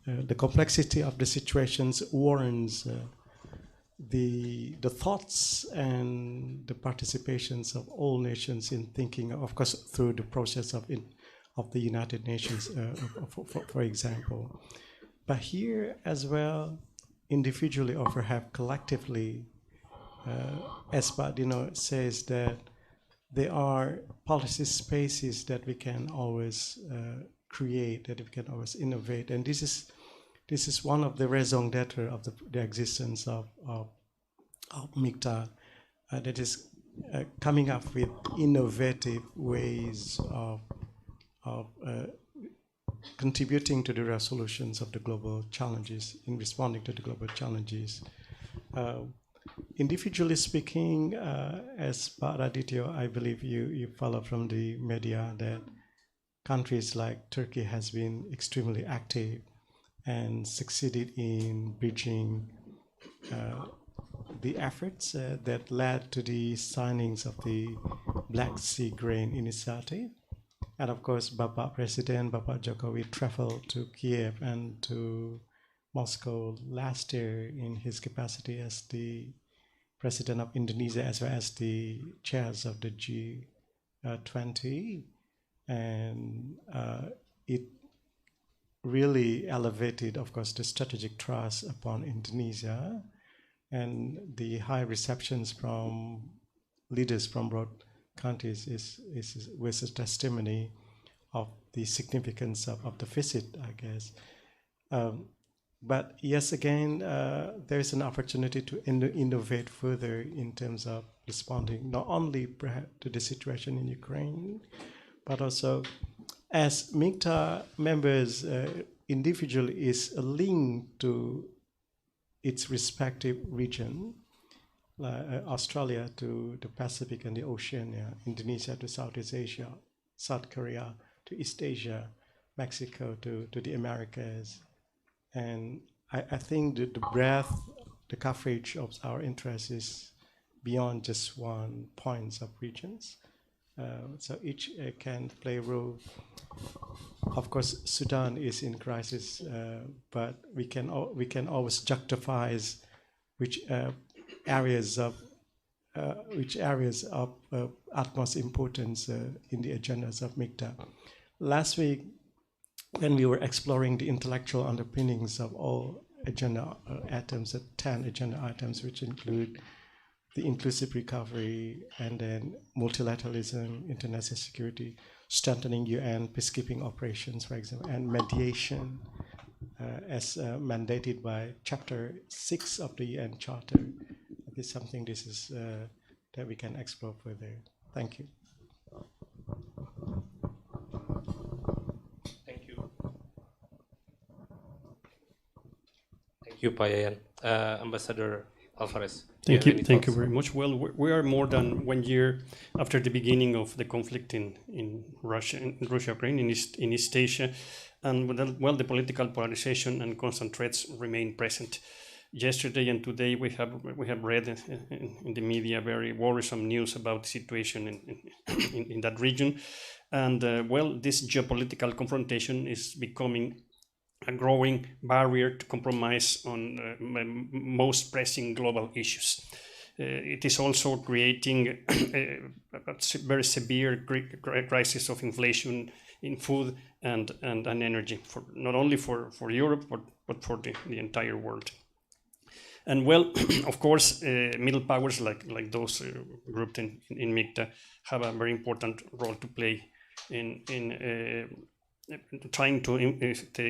Speaker 11: The complexity of the situations warrants the thoughts and the participations of all nations in thinking, of course, through the process of the United Nations, for example. But here as well, individually or perhaps collectively, as Pak Dino says, that there are policy spaces that we can always create, that we can always innovate, and this is one of the raison d'etre of the existence of MICTA, that is coming up with innovative ways of contributing to the resolutions of the global challenges, in responding to the global challenges. Individually speaking, as Pak Radityo, I believe you follow from the media that countries like Turkey has been extremely active and succeeded in bridging the efforts that led to the signings of the Black Sea Grain Initiative. And of course, Bapak Presiden, Bapak Jokowi traveled to Kiev and to Moscow last year in his capacity as the President of Indonesia as well as the chairs of the G20. And it really elevated, of course, the strategic trust upon Indonesia, and the high receptions from leaders from both countries was a testimony of the significance of the visit, I guess. But yes, again, there is an opportunity to innovate further in terms of responding not only perhaps to the situation in Ukraine, but also as MIGTA members individually is linked to its respective region, Australia to the Pacific and the Oceania, Indonesia to Southeast Asia, South Korea to East Asia, Mexico to the Americas. And I think that the breadth, the coverage of our interests is beyond just one points of regions. So each can play a role. Of course, Sudan is in crisis, but we can always justify which areas of utmost importance in the agendas of MIGTA. Last week, when we were exploring the intellectual underpinnings of all agenda items, 10 agenda items, which include the inclusive recovery, and then multilateralism, international security, strengthening UN peacekeeping operations, for example, and mediation as mandated by Chapter 6 of the UN Charter. This is something that we can explore further. Thank you.
Speaker 7: Thank you. Thank you, Pak Yayan. Ambassador Alvarez.
Speaker 10: Thank you very much. Well, we are more than 1 year after the beginning of the conflict in Russia, Ukraine, in East Asia, and well, the political polarization and constant threats remain present. Yesterday and today, we have read in the media very worrisome news about the situation in that region, and well, this geopolitical confrontation is becoming a growing barrier to compromise on most pressing global issues. It is also creating a very severe crisis of inflation in food and energy, not only for Europe, but for the entire world. And well, of course, middle powers like those grouped in MIGTA have a very important role to play in trying to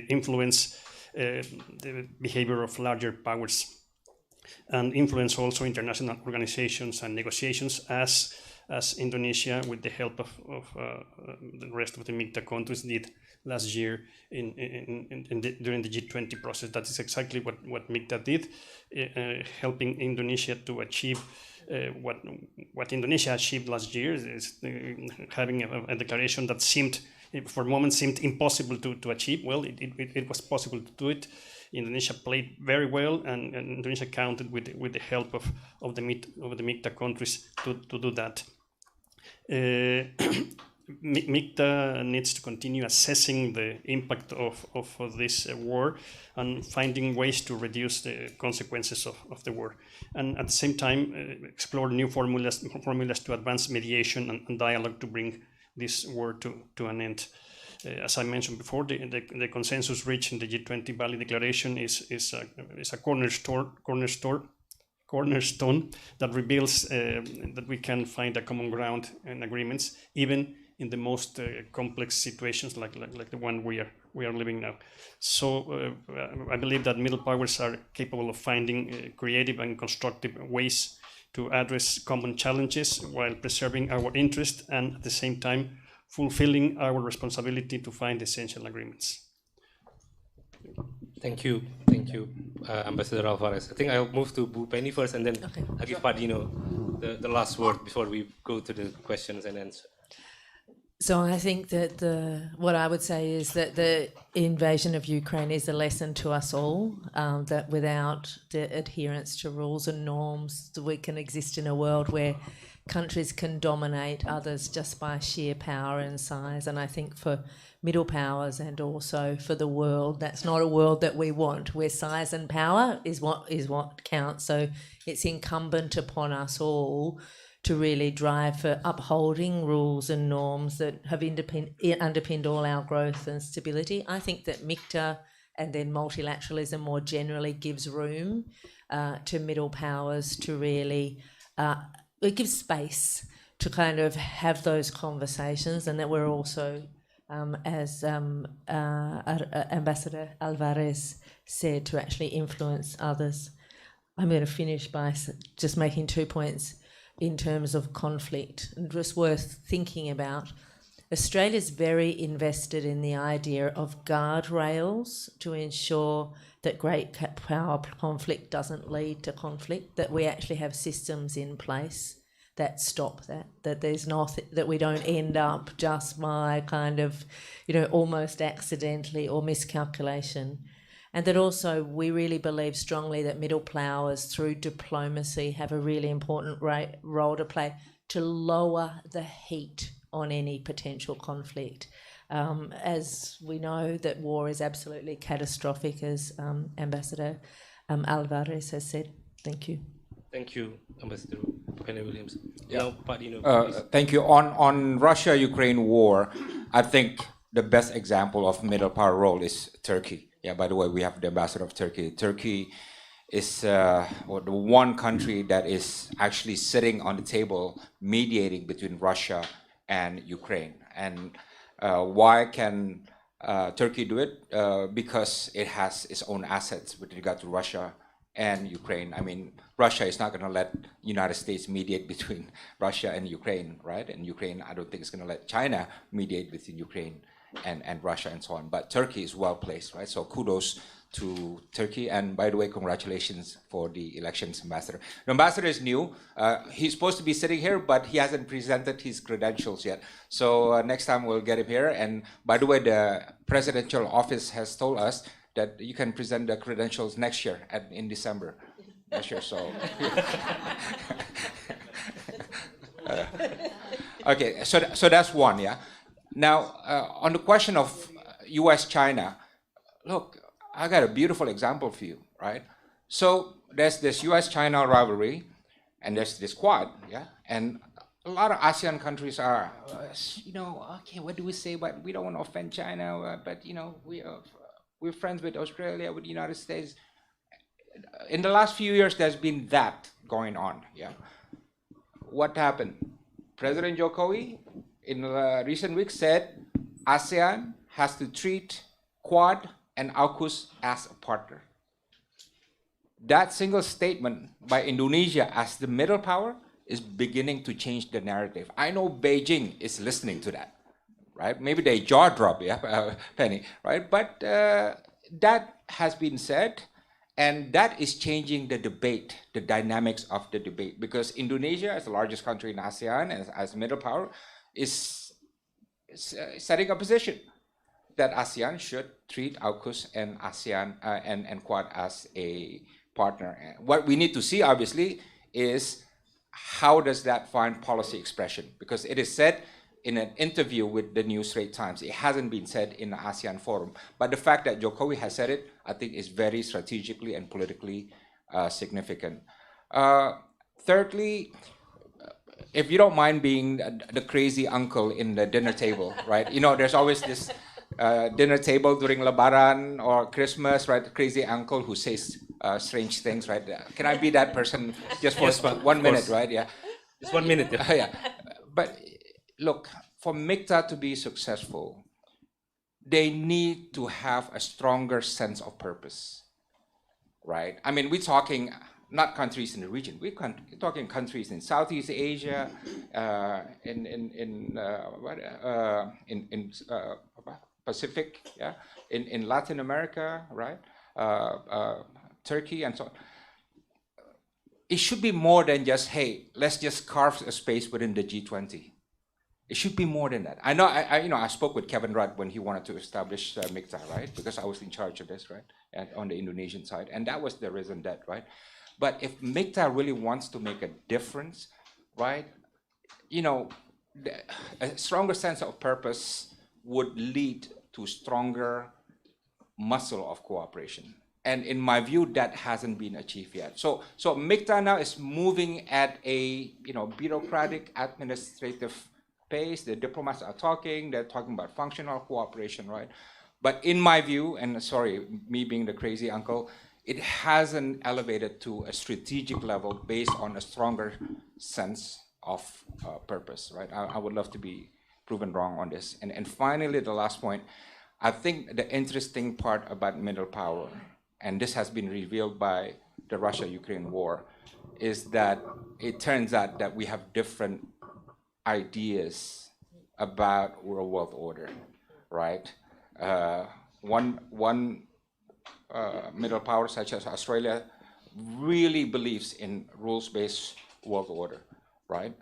Speaker 10: influence the behavior of larger powers and influence also international organizations and negotiations as Indonesia, with the help of the rest of the MIGTA countries, did last year during the G20 process. That is exactly what MIGTA did, helping Indonesia to achieve what Indonesia achieved last year, is having a declaration that for a moment seemed impossible to achieve. Well, it was possible to do it. Indonesia played very well, and Indonesia counted with the help of the MIGTA countries to do that. MIGTA needs to continue assessing the impact of this war and finding ways to reduce the consequences of the war, and at the same time explore new formulas to advance mediation and dialogue to bring this war to an end. As I mentioned before, the consensus reached in the G20 Bali Declaration is a cornerstone that reveals that we can find a common ground and agreements, even in the most complex situations like the one we are living now. So I believe that middle powers are capable of finding creative and constructive ways to address common challenges while preserving our interest and at the same time fulfilling our responsibility to find essential agreements.
Speaker 7: Thank you. Thank you, Ambassador Alvarez. I think I'll move to Bu Penny first, and then I'll give Pak Dino the last word before we go to the questions and answers.
Speaker 9: So I think that what I would say is that the invasion of Ukraine is a lesson to us all, that without the adherence to rules and norms, we can exist in a world where countries can dominate others just by sheer power and size. And I think for middle powers and also for the world, that's not a world that we want, where size and power is what counts. So it's incumbent upon us all to really drive for upholding rules and norms that have underpinned all our growth and stability. I think that MICTA and then multilateralism more generally gives room to middle powers to really, it gives space to kind of have those conversations, and that we're also, as Ambassador Alvarez said, to actually influence others. I'm going to finish by just making 2 points in terms of conflict, and just worth thinking about. Australia's very invested in the idea of guardrails to ensure that great power conflict doesn't lead to conflict, that we actually have systems in place that stop that there's nothing, that we don't end up just by kind of, almost accidentally or miscalculation. And that also we really believe strongly that middle powers through diplomacy have a really important role to play to lower the heat on any potential conflict. As we know that war is absolutely catastrophic, as Ambassador Alvarez has said. Thank you.
Speaker 7: Thank you, Ambassador Penny Williams.
Speaker 8: Yeah.
Speaker 7: Now, Pak Dino,
Speaker 8: thank you. On Russia-Ukraine war, I think the best example of middle power role is Turkey. Yeah, by the way, we have the ambassador of Turkey. Turkey is the one country that is actually sitting on the table mediating between Russia and Ukraine. And why can Turkey do it? Because it has its own assets with regard to Russia and Ukraine. I mean, Russia is not going to let United States mediate between Russia and Ukraine, right? And Ukraine, I don't think it's going to let China mediate between Ukraine and Russia and so on. But Turkey is well placed, right? So kudos to Turkey. And by the way, congratulations for the elections ambassador. The ambassador is new. He's supposed to be sitting here, but he hasn't presented his credentials yet. So next time we'll get him here. And by the way, the presidential office has told us that you can present the credentials next year in December. Next year, so. Okay, so that's one, yeah. Now, on the question of U.S.-China, look, I got a beautiful example for you, right? So there's this U.S.-China rivalry, and there's this Quad, yeah? And a lot of ASEAN countries are, okay, what do we say? But we don't want to offend China, but, we're friends with Australia, with the United States. In the last few years, there's been that going on, yeah? What happened? President Jokowi, in recent weeks, said ASEAN has to treat Quad and AUKUS as a partner. That single statement by Indonesia as the middle power is beginning to change the narrative. I know Beijing is listening to that, right? Maybe they jaw drop, yeah, Penny, right? But that has been said, and that is changing the debate, the dynamics of the debate, because Indonesia, as the largest country in ASEAN, as middle power, is setting a position that ASEAN should treat AUKUS and ASEAN and Quad as a partner. What we need to see, obviously, is how does that find policy expression? Because it is said in an interview with the New Straits Times. It hasn't been said in the ASEAN forum. But the fact that Jokowi has said it, I think, is very strategically and politically significant. Thirdly, if you don't mind being the crazy uncle in the dinner table, right? There's always this dinner table during Lebaran or Christmas, right? The crazy uncle who says strange things, right? Can I be that person just for
Speaker 7: Yes,
Speaker 8: 1 minute, right? Yeah.
Speaker 7: just 1 minute. Yeah.
Speaker 8: Yeah. But look, for MICTA to be successful, they need to have a stronger sense of purpose, right? I mean, we're talking not countries in the region. We're talking countries in Southeast Asia, in Pacific, yeah, in Latin America, right? Turkey, and so on. It should be more than just, hey, let's just carve a space within the G20. It should be more than that. I know, I spoke with Kevin Rudd when he wanted to establish MICTA, right? Because I was in charge of this, right? And on the Indonesian side, and that was the reason that, right? But if MICTA really wants to make a difference, right? A stronger sense of purpose would lead to stronger muscle of cooperation. And in my view, that hasn't been achieved yet. So MICTA now is moving at a bureaucratic, administrative pace. The diplomats are talking. They're talking about functional cooperation, right? But in my view, and sorry, me being the crazy uncle, it hasn't elevated to a strategic level based on a stronger sense of purpose, right? I would love to be proven wrong on this. And finally, the last point, I think the interesting part about middle power, and this has been revealed by the Russia-Ukraine war, is that it turns out that we have different ideas about world order, right? One middle power, such as Australia, really believes in rules-based world order, right?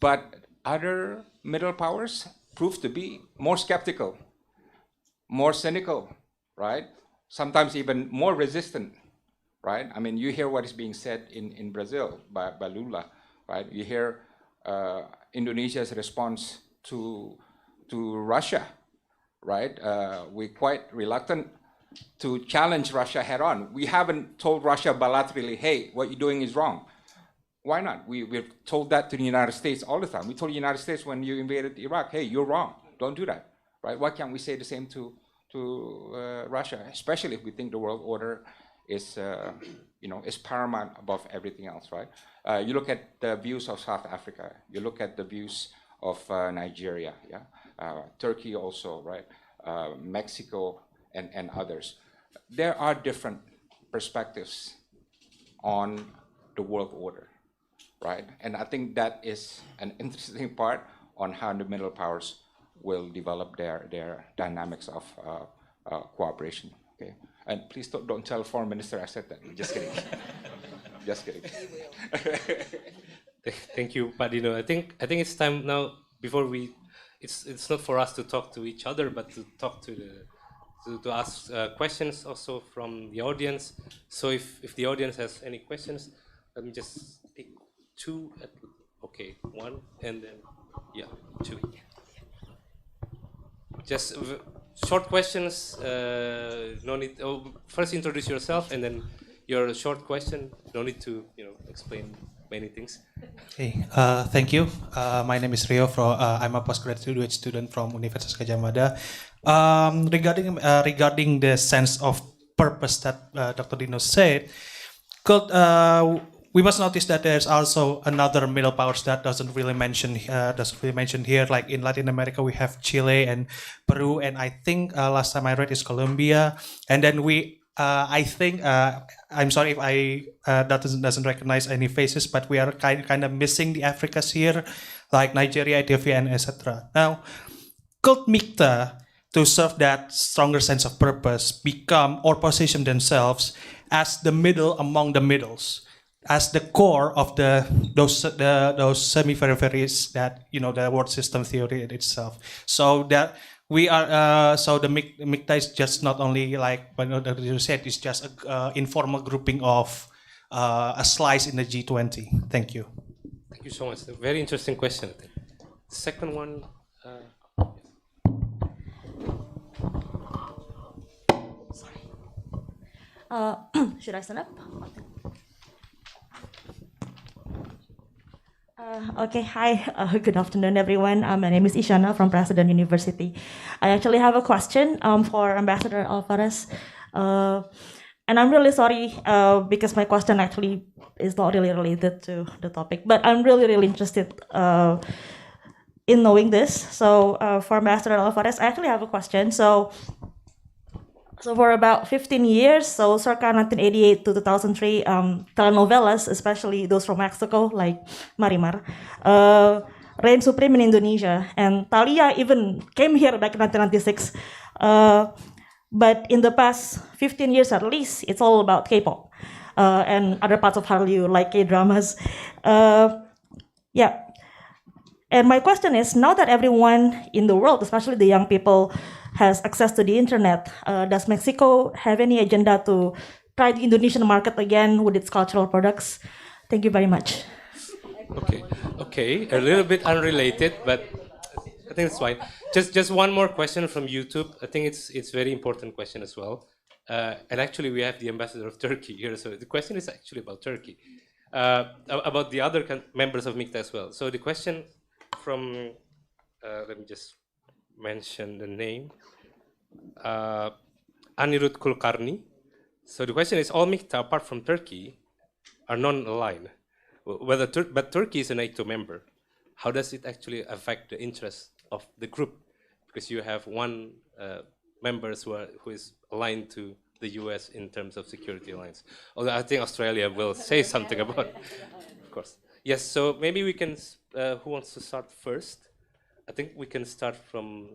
Speaker 8: But other middle powers prove to be more skeptical, more cynical, right? Sometimes even more resistant, right? I mean, you hear what is being said in Brazil by Lula, right? You hear Indonesia's response to Russia, right? We're quite reluctant to challenge Russia head on. We haven't told Russia bilaterally, hey, what you're doing is wrong. Why not? We've told that to the United States all the time. We told the United States when you invaded Iraq, hey, you're wrong, don't do that, right? Why can't we say the same to Russia, especially if we think the world order is, is paramount above everything else, right? You look at the views of South Africa, you look at the views of Nigeria, Turkey also, right? Mexico and others. There are different perspectives on the world order, right? And I think that is an interesting part on how the middle powers will develop their dynamics of cooperation. Okay, and please don't tell Foreign Minister I said that. Just kidding. Just kidding.
Speaker 7: Thank you, Pak Dino. I think it's time now. Before it's not for us to talk to each other, but to talk to ask questions also from the audience. So if the audience has any questions, let me just take two. Okay, one and then two. Just short questions. No need. First, introduce yourself, and then your short question. No need to explain many things.
Speaker 12: Hey, thank you. My name is Rio. I'm a postgraduate student from Universitas Gadjah Mada. Regarding the sense of purpose that Dr. Dino said, we must notice that there's also another middle powers that doesn't really mention here. Like in Latin America, we have Chile and Peru, and I think last time I read is Colombia. And then I think I'm sorry if that doesn't recognize any faces, but we are kind of missing the Africas here, like Nigeria, Ethiopia, and etc. Now, could MICTA, to serve that stronger sense of purpose, become or position themselves as the middle among the middles, as the core of those semi-peripheries that the world system theory itself, so that we are the MICTA is just not only like what you said, it's just an informal grouping of a slice in the G20. Thank you.
Speaker 7: Thank you so much. A very interesting question. I think. Second one.
Speaker 13: Should I stand up? Okay, hi, good afternoon, everyone. My name is Ishana from President University. I actually have a question for Ambassador Alvarez. And I'm really sorry because my question actually is not really related to the topic, but I'm really interested in knowing this. So for Ambassador Alvarez, I actually have a question. So for about 15 years, so circa 1988 to 2003, telenovelas, especially those from Mexico, like Marimar, reigned supreme in Indonesia. And Thalia even came here back in 1996. But in the past 15 years at least, it's all about K-pop and other parts of Hallyu like K-dramas. Yeah. And my question is, now that everyone in the world, especially the young people, has access to the internet, does Mexico have any agenda to try the Indonesian market again with its cultural products? Thank you very much.
Speaker 7: Okay, a little bit unrelated, but I think it's fine. Just one more question from YouTube. I think it's very important question as well. And actually, we have the ambassador of Turkey here, so the question is actually about Turkey, about the other members of MICTA as well. So the question from, let me just mention the name, Anirudh Kulkarni. So the question is, all MICTA apart from Turkey are non-aligned. But Turkey is a NATO member. How does it actually affect the interests of the group? Because you have one members who is aligned to the US in terms of security alliance. Although I think Australia will say something about it, of course. Yes, so maybe we can, who wants to start first? I think we can start from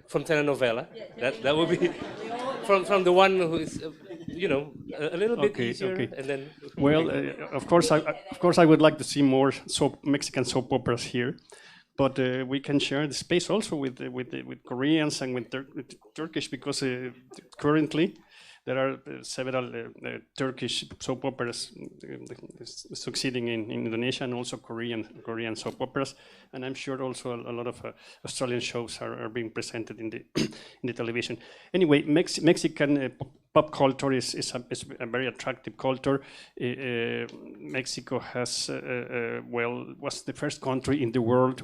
Speaker 7: telenovela. That would be from the one who is, a little bit easier, and then.
Speaker 10: Well, of course, I would like to see more Mexican soap operas here, but we can share the space also with Koreans and with Turkish, because currently there are several Turkish soap operas succeeding in Indonesia, and also Korean soap operas, and I'm sure also a lot of Australian shows are being presented in the television. Anyway, Mexican pop culture is a very attractive culture. Mexico was the first country in the world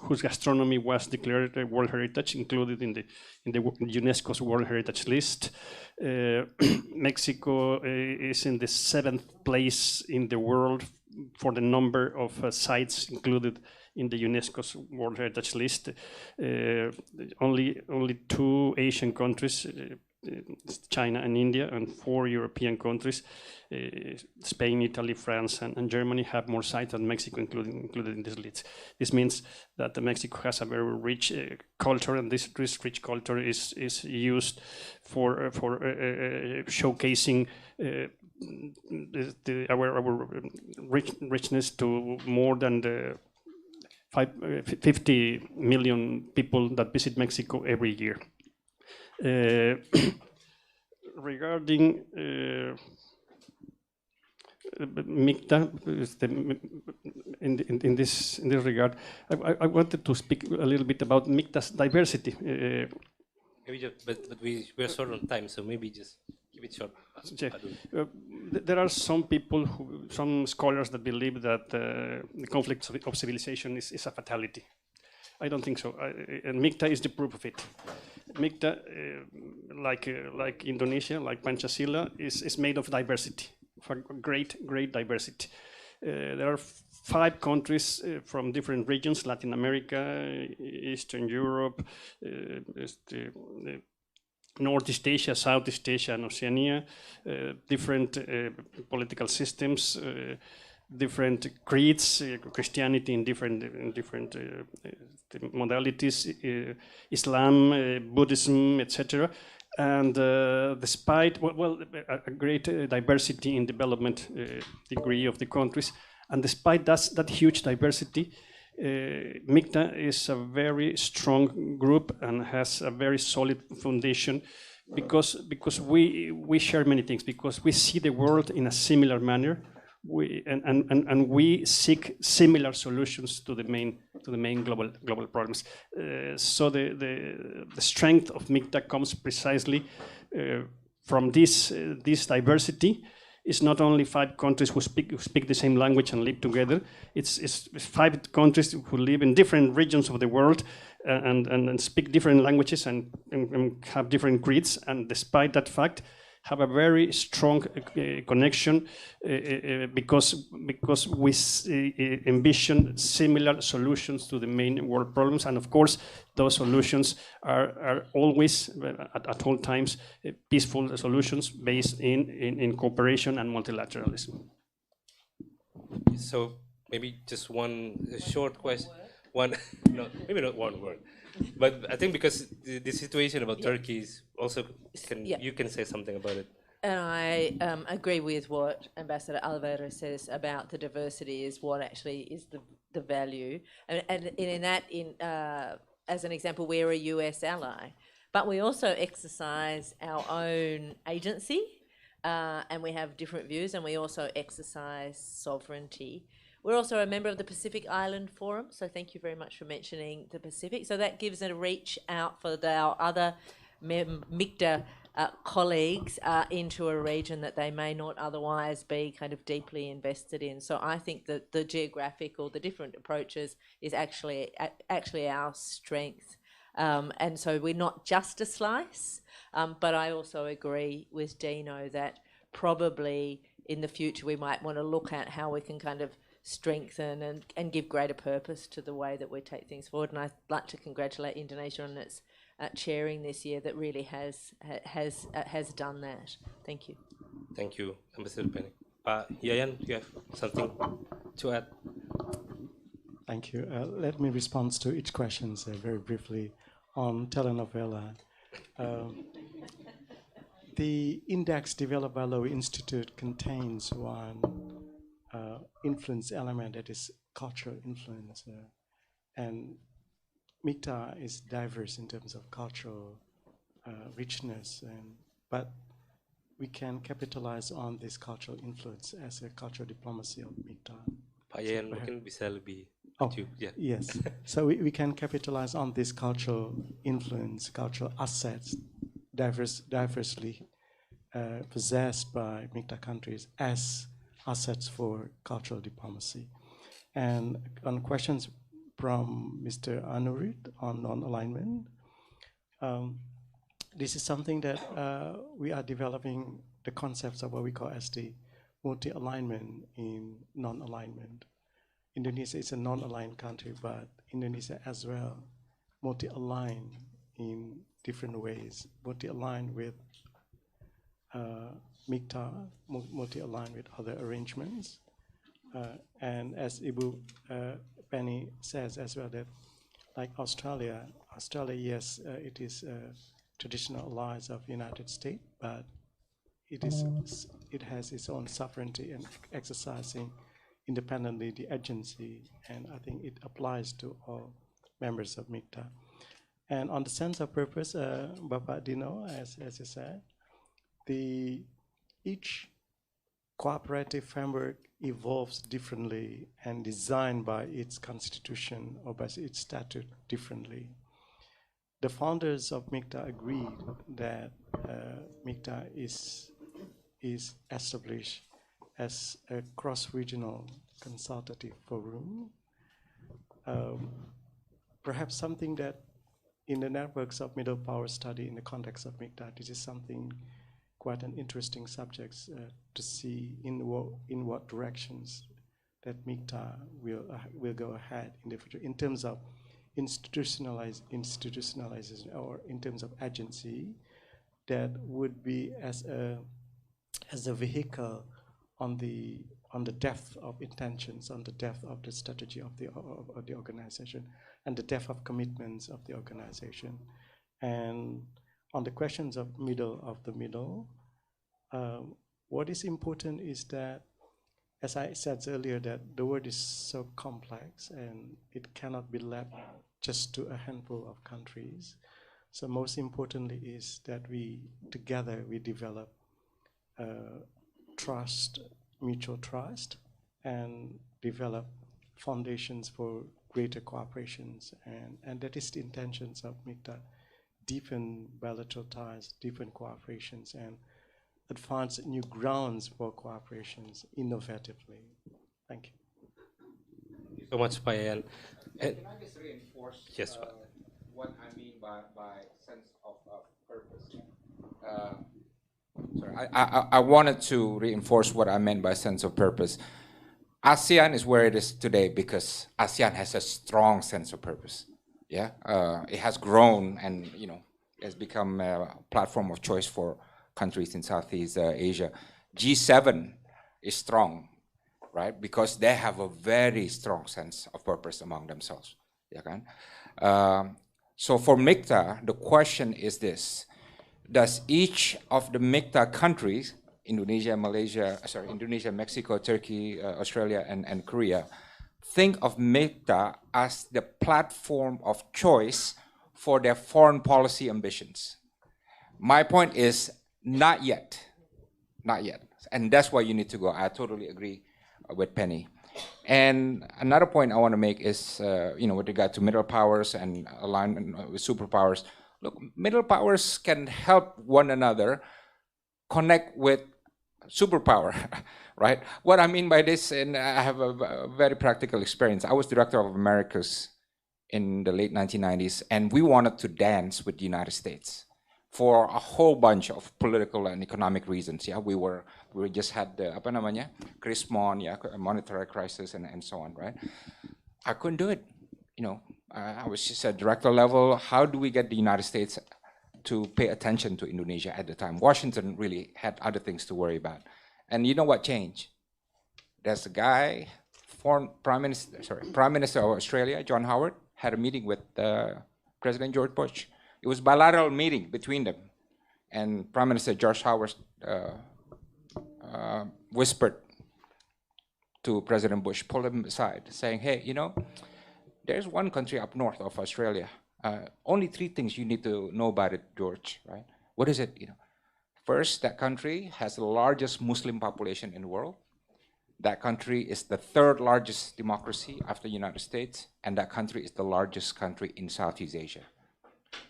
Speaker 10: whose gastronomy was declared a World Heritage, included in the UNESCO's World Heritage list. Mexico is in the 7th place in the world for the number of sites included in the UNESCO's World Heritage list. Only 2 Asian countries, China and India, and 4 European countries, Spain, Italy, France, and Germany, have more sites than Mexico included in this list. This means that Mexico has a very rich culture, and this rich culture is used for showcasing our richness to more than the 50 million people that visit Mexico every year. Regarding MICTA, in this regard, I wanted to speak a little bit about MICTA's diversity.
Speaker 7: But we're short on time, so maybe just keep it short.
Speaker 10: There are some people, some scholars that believe that the conflict of civilization is a fatality. I don't think so, and MICTA is the proof of it. MICTA, like Indonesia, like Pancasila, is made of diversity, of great diversity. There are 5 countries from different regions: Latin America, Eastern Europe, Northeast Asia, Southeast Asia, and Oceania. Different political systems. Different creeds, Christianity in different modalities, Islam, Buddhism, etc. And despite a great diversity in development degree of the countries, and despite that huge diversity, MICTA is a very strong group and has a very solid foundation, because we share many things, because we see the world in a similar manner. We seek similar solutions to the main global problems. So the strength of MICTA comes precisely from this diversity. It's not only 5 countries who speak the same language and live together. It's 5 countries who live in different regions of the world and speak different languages and have different creeds. And despite that fact, have a very strong connection because we envision similar solutions to the main world problems, and of course those solutions are always at all times peaceful solutions based in cooperation and multilateralism.
Speaker 7: So maybe just one short question. one, no, maybe not one word, but I think because the situation about Turkey is also, you can say something about it.
Speaker 9: And I agree with what Ambassador Alvarez says about the diversity is what actually is the value. And in that, as an example, we're a US ally, but we also exercise our own agency, and we have different views, and we also exercise sovereignty. We're also a member of the Pacific Island Forum, so thank you very much for mentioning the Pacific. So that gives a reach out for our other MICTA colleagues into a region that they may not otherwise be kind of deeply invested in. So I think that the geographic or the different approaches is actually our strength. And so we're not just a slice, but I also agree with Dino that probably in the future we might want to look at how we can kind of strengthen and give greater purpose to the way that we take things forward. And I'd like to congratulate Indonesia on its chairing this year that really has done that. Thank you.
Speaker 7: Thank you, Ambassador Penny. Yayan, do you have something to add?
Speaker 11: Thank you. Let me respond to each question very briefly on telenovela. The index developed by Lowy Institute contains one influence element that is cultural influence. And MICTA is diverse in terms of cultural richness, but we can capitalize on this cultural influence as a cultural diplomacy of MICTA.
Speaker 7: Pak Yayan mungkin bisa lebih.
Speaker 11: Yes. So we can capitalize on this cultural influence, cultural assets, diversely possessed by MICTA countries as assets for cultural diplomacy. And on questions from Mr. Anurit on non-alignment, this is something that we are developing the concepts of what we call as the multi-alignment in non-alignment. Indonesia is a non-aligned country, but Indonesia as well multi-aligned in different ways, multi-aligned with MICTA, multi-aligned with other arrangements. And as Ibu Penny says as well, that like Australia, yes, it is traditional allies of United States, but it has its own sovereignty and exercising independently the agency, and I think it applies to all members of MICTA. And on the sense of purpose, Bapak Dino, as you said, each cooperative framework evolves differently and designed by its constitution or by its statute differently. The founders of MICTA agreed that MICTA is established as a cross-regional consultative forum. Perhaps something that in the networks of middle power study in the context of MICTA, this is something quite an interesting subject to see in what directions that MICTA will go ahead in the future in terms of institutionalization or in terms of agency that would be as a vehicle on the depth of intentions, on the depth of the strategy of the organization, and the depth of commitments of the organization. And on the questions of the middle, what is important is that, as I said earlier, that the world is so complex and it cannot be left just to a handful of countries. So most importantly is that together we develop trust, mutual trust, and develop foundations for greater cooperations. And that is the intentions of MICTA: deepen bilateral ties, deepen cooperations, and advance new grounds for cooperations innovatively. Thank you.
Speaker 7: Thank you so much, Payan.
Speaker 8: Can I just reinforce
Speaker 7: yes,
Speaker 8: what I mean by sense of purpose? Sorry, I wanted to reinforce what I meant by sense of purpose. ASEAN is where it is today because ASEAN has a strong sense of purpose. Yeah, it has grown and has become a platform of choice for countries in Southeast Asia. G7 is strong, right? Because they have a very strong sense of purpose among themselves. ya kan? So for MICTA, the question is this: does each of the MICTA countries, Indonesia, Mexico, Turkey, Australia, and Korea, think of MICTA as the platform of choice for their foreign policy ambitions? My point is not yet, not yet. And that's why you need to go. I totally agree with Penny. And another point I want to make is, with regard to middle powers and alignment with superpowers. Look, middle powers can help one another connect with superpower, right? What I mean by this, and I have a very practical experience. I was director of Americas in the late 1990s, and we wanted to dance with the United States for a whole bunch of political and economic reasons. Yeah, we just had the Chris Mon, monetary crisis, and so on, right? I couldn't do it. I was just at director level. How do we get the United States to pay attention to Indonesia at the time? Washington really had other things to worry about. And you know what changed? There's a guy, Prime Minister of Australia, John Howard, had a meeting with President George Bush. It was a bilateral meeting between them. And Prime Minister George Howard whispered to President Bush, pulled him aside, saying, hey, there's one country up north of Australia. Only 3 things you need to know about it, George, right? What is it? First, that country has the largest Muslim population in the world. That country is the 3rd largest democracy after the United States, and that country is the largest country in Southeast Asia,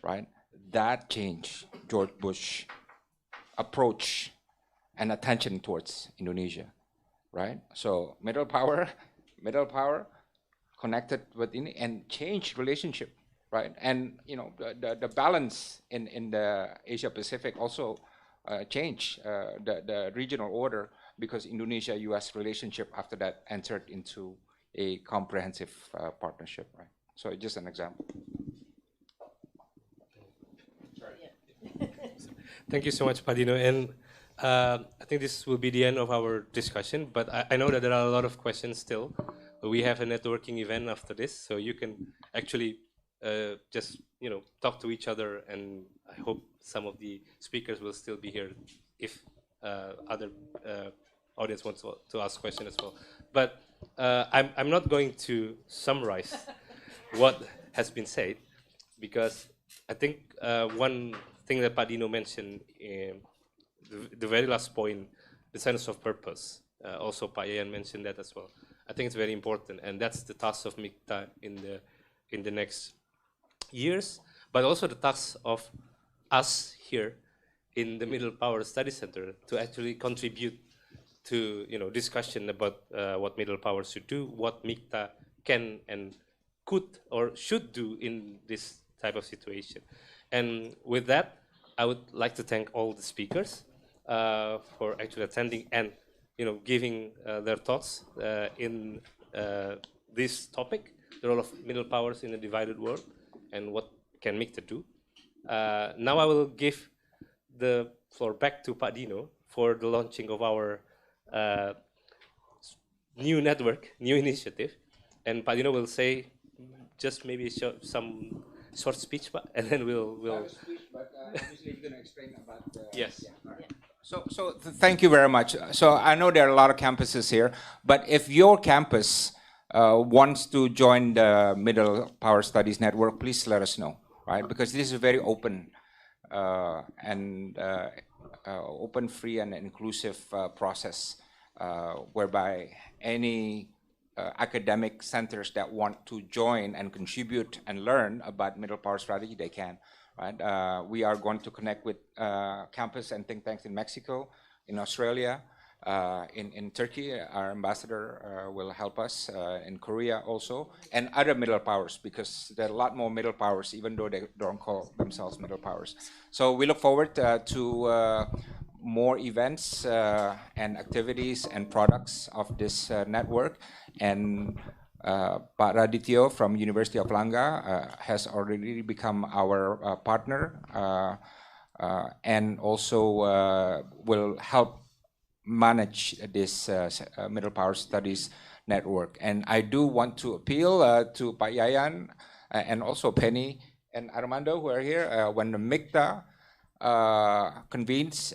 Speaker 8: right? That changed George Bush's approach and attention towards Indonesia, right? So middle power connected with and changed relationship, right? And the balance in the Asia Pacific also changed the regional order, because Indonesia-US relationship after that entered into a comprehensive partnership, right? So just an example.
Speaker 7: Thank you so much, Padino. And I think this will be the end of our discussion, but I know that there are a lot of questions still. We have a networking event after this, so you can actually just talk to each other, and I hope some of the speakers will still be here if other audience wants to ask questions as well. But I'm not going to summarize what has been said, because I think one thing that Padino mentioned in the very last point, the sense of purpose. Also, Pak Yayan mentioned that as well. I think it's very important, and that's the task of MICTA in the next years, but also the task of us here in the Middle Power Study Center to actually contribute to discussion about what middle power should do, what MICTA can and could or should do in this type of situation. And with that, I would like to thank all the speakers for actually attending and giving their thoughts in this topic, the role of middle powers in a divided world, and what can MICTA do. Now I will give the floor back to Pak Dino for the launching of our new network, new initiative. And Pak Dino will say just maybe some short speech, and then we'll
Speaker 8: have a speech, but obviously you're going to explain about
Speaker 7: yes.
Speaker 8: Yeah, right. So thank you very much. So I know there are a lot of campuses here, but if your campus wants to join the Middle Power Studies Network, please let us know, right? Because this is a very open and open, free, and inclusive process, whereby any academic centers that want to join and contribute and learn about middle power strategy, they can. Right? We are going to connect with campus and think tanks in Mexico, in Australia, in Turkey. Our ambassador will help us, in Korea also, and other middle powers, because there are a lot more middle powers, even though they don't call themselves middle powers. So we look forward to more events and activities and products of this network. And Pak Radityo from University of Langga has already become our partner, and also will help manage this Middle Power Studies Network. And I do want to appeal to Pak Yayan and also Penny and Armando who are here. When the MICTA convenes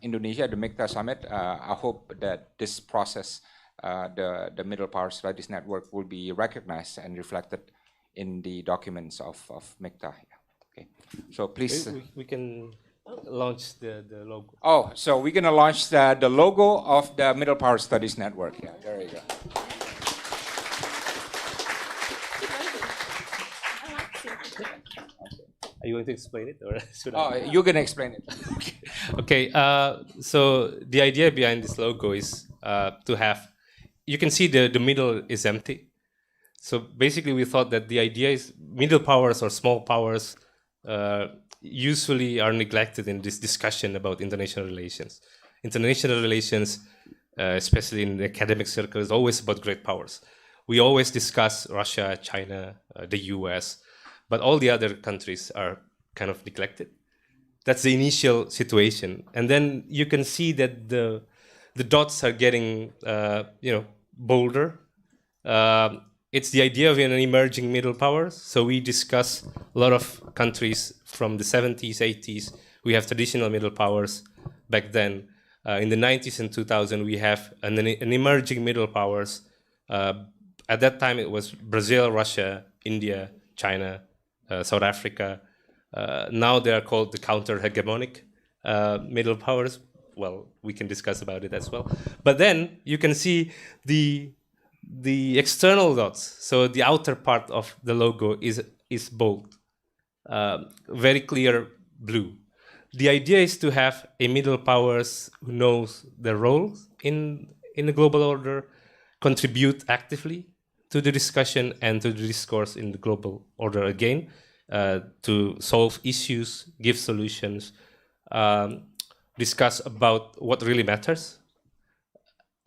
Speaker 8: Indonesia, the MICTA Summit, I hope that this process, the Middle Power Studies Network, will be recognized and reflected in the documents of MICTA. Okay, so please.
Speaker 7: We can launch the logo.
Speaker 8: Oh, so we're going to launch the logo of the Middle Power Studies Network. Yeah, there you go.
Speaker 7: Are you going to explain it, or should
Speaker 8: Oh,
Speaker 7: I?
Speaker 8: you're going to explain it.
Speaker 7: Okay. So the idea behind this logo is to have. You can see the middle is empty. So basically, we thought that the idea is middle powers or small powers usually are neglected in this discussion about international relations. International relations, especially in the academic circle, is always about great powers. We always discuss Russia, China, the US, but all the other countries are kind of neglected. That's the initial situation. And then you can see that the dots are getting bolder. It's the idea of an emerging middle powers. So we discuss a lot of countries from the 70s, 80s. We have traditional middle powers back then. In the 90s and 2000, we have an emerging middle powers. At that time, it was Brazil, Russia, India, China, South Africa. Now they are called the counter-hegemonic middle powers. Well, we can discuss about it as well. But then you can see the external dots. So the outer part of the logo is bold, very clear blue. The idea is to have a middle powers who knows their role in the global order, contribute actively to the discussion and to the discourse in the global order again, to solve issues, give solutions, discuss about what really matters.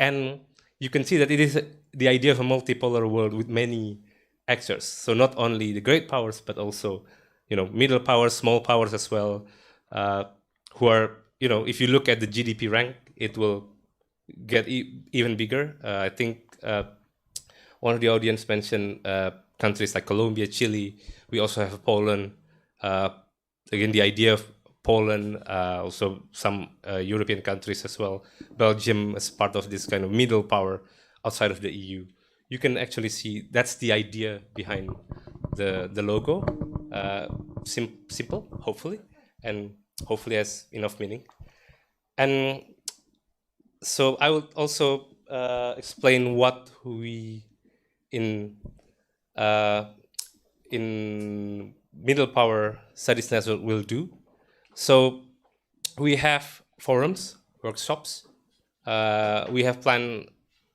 Speaker 7: And you can see that it is the idea of a multipolar world with many actors. So not only the great powers, but also, middle powers, small powers as well, who are, if you look at the GDP rank, it will get even bigger. I think one of the audience mentioned countries like Colombia, Chile. We also have Poland. Again, the idea of Poland, also some European countries as well. Belgium as part of this kind of middle power outside of the EU. You can actually see that's the idea behind the logo. Simple, hopefully, and hopefully has enough meaning. And so I will also explain what we in Middle Power Studies Network will do. So we have forums, workshops. We have planned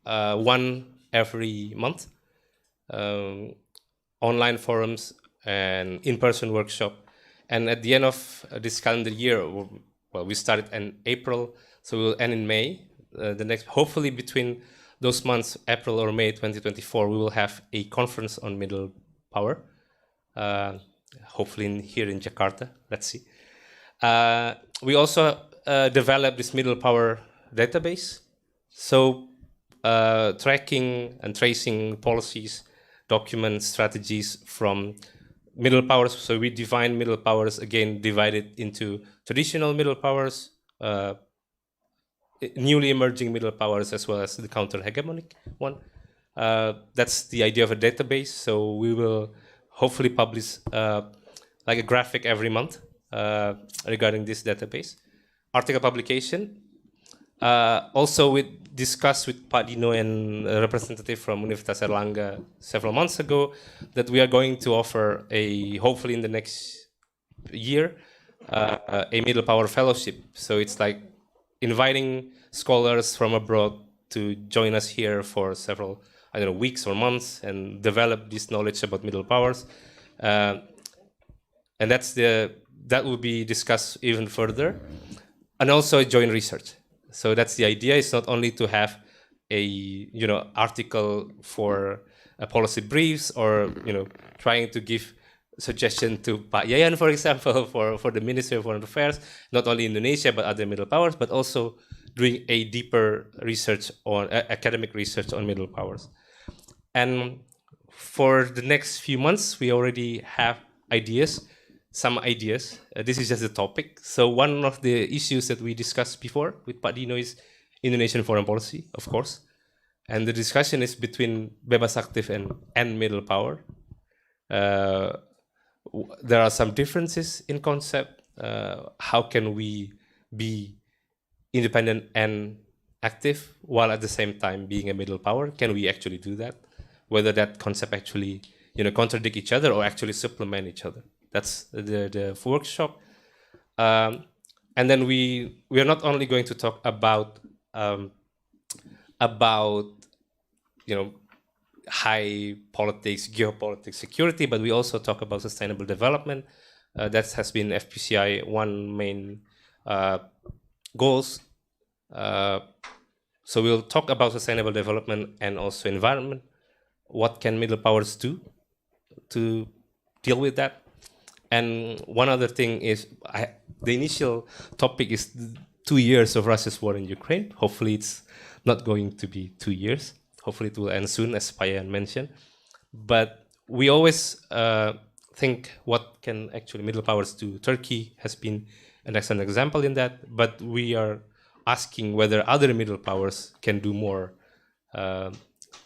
Speaker 7: one every month, online forums and in-person workshop. And at the end of this calendar year, well, we started in April, so we'll end in May. The next, hopefully between those months, April or May 2024, we will have a conference on middle power. Hopefully here in Jakarta. Let's see. We also developed this middle power database. So tracking and tracing policies, documents, strategies from middle powers. So we define middle powers, again, divided into traditional middle powers, newly emerging middle powers, as well as the counter-hegemonic one. That's the idea of a database. So we will hopefully publish like a graphic every month regarding this database. Article publication. Also, we discussed with Pak Dino and a representative from Universitas Erlangga several months ago that we are going to offer hopefully in the next year, a middle power fellowship. So it's like inviting scholars from abroad to join us here for several, weeks or months and develop this knowledge about middle powers. And that will be discussed even further. And also joint research. So that's the idea. It's not only to have a article for policy briefs or trying to give suggestion to Pak Yayan, for example, for the Ministry of Foreign Affairs, not only Indonesia but other middle powers, but also doing a deeper research on academic research on middle powers. And for the next few months, we already have ideas, some ideas. This is just a topic. So one of the issues that we discussed before with Pak Dino is Indonesian foreign policy, of course. And the discussion is between bebas aktif and middle power. There are some differences in concept. How can we be independent and active while at the same time being a middle power? Can we actually do that? Whether that concept actually contradict each other or actually supplement each other. That's the workshop. And then we are not only going to talk about high politics, geopolitics, security, but we also talk about sustainable development. That has been FPCI one main goals. So we'll talk about sustainable development and also environment. What can middle powers do to deal with that? And one other thing is, the initial topic is 2 years of Russia's war in Ukraine. Hopefully it's not going to be 2 years. Hopefully it will end soon, as Payan mentioned. But we always think, what can actually middle powers do? Turkey has been an excellent example in that, but we are asking whether other middle powers can do more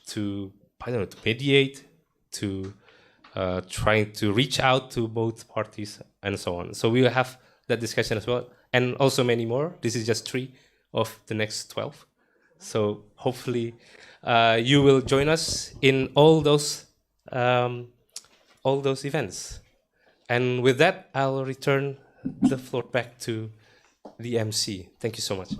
Speaker 7: to mediate, to trying to reach out to both parties and so on. So we will have that discussion as well, and also many more. This is just 3 of the next 12. So hopefully you will join us in all those events. And with that, I'll return the floor back to the MC. Thank you so much.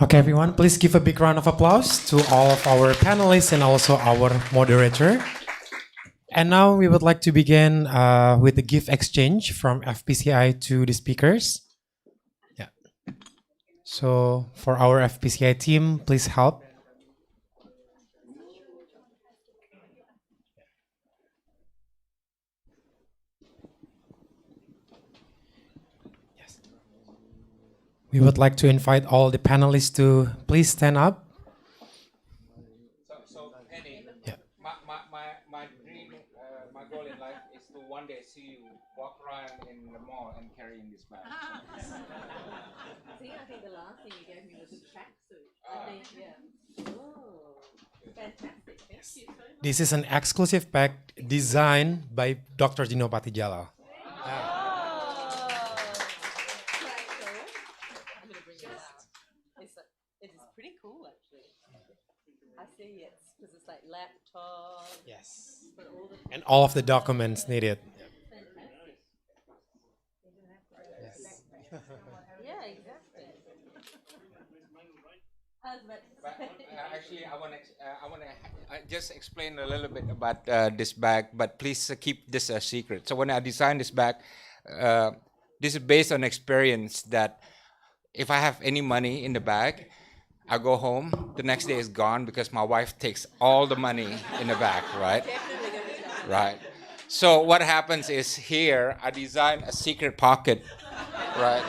Speaker 1: Okay, everyone, please give a big round of applause to all of our panelists and also our moderator. And now we would like to begin with the gift exchange from FPCI to the speakers. Yeah. So for our FPCI team, please help. Yes. We would like to invite all the panelists to please stand up.
Speaker 8: So Penny, my dream, my goal in life is to one day see you walk around in the mall and carrying this bag.
Speaker 9: See, I think the last thing you gave me was a tracksuit. I think, yeah. Oh, fantastic. Thank you so much.
Speaker 1: This is an exclusive bag designed by Dr. Dino Patijala.
Speaker 9: It is pretty cool, actually. I see it because it's like laptop.
Speaker 1: Yes. And all of the documents needed.
Speaker 9: Fantastic. Yes. Yeah, exactly.
Speaker 8: Actually, I want to just explain a little bit about this bag, but please keep this a secret. So when I designed this bag, this is based on experience that if I have any money in the bag, I go home, the next day is gone because my wife takes all the money in the bag, right? Right. So what happens is here, I designed a secret pocket, right?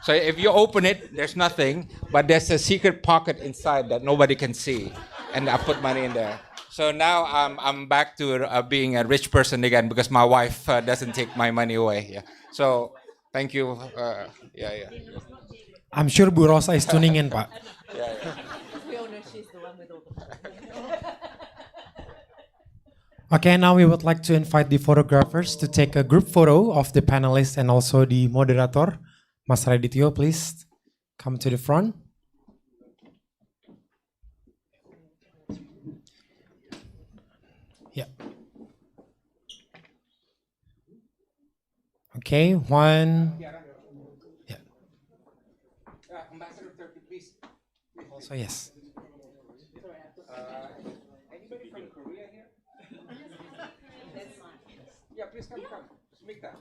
Speaker 8: So if you open it, there's nothing, but there's a secret pocket inside that nobody can see, and I put money in there. So now I'm back to being a rich person again because my wife doesn't take my money away. Yeah. So thank you. Yeah.
Speaker 1: I'm sure Bu Rosa is tuning in, Pak.
Speaker 8: Yeah.
Speaker 9: We all know she's the one with all the
Speaker 1: Okay, now we would like to invite the photographers to take a group photo of the panelists and also the moderator. Mas Radityo, please come to the front. Yeah. Okay, one. Yeah.
Speaker 8: Ambassador Turkey, please.
Speaker 1: Also, yes.
Speaker 8: Anybody from Korea here? Yeah, please come. Smita.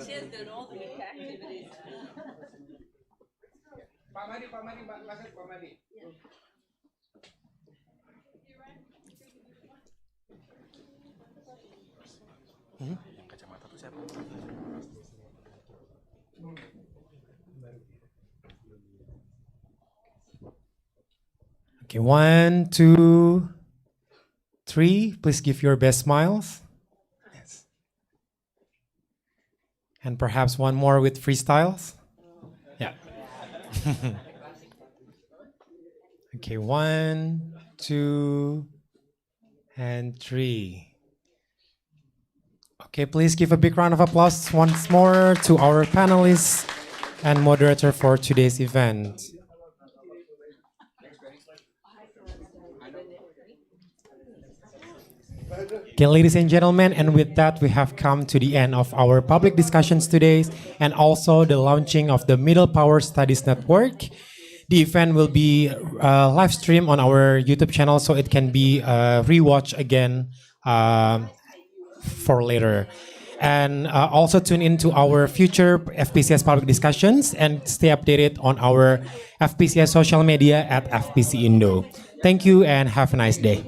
Speaker 9: She has done all the activities.
Speaker 8: Pak Madi, Pak Madi.
Speaker 1: Kacamata tuh siapa? Okay, 1, 2, 3. Please give your best smiles. Yes. And perhaps one more with freestyles. Yeah. Okay, 1, 2, and 3. Okay, please give a big round of applause once more to our panelists and moderator for today's event. Okay, ladies and gentlemen, and with that, we have come to the end of our public discussions today and also the launching of the Middle Power Studies Network. The event will be live streamed on our YouTube channel, so it can be rewatched again for later. And also tune into our future FPCS public discussions and stay updated on our FPCS social media at FPC Indo. Thank you and have a nice day.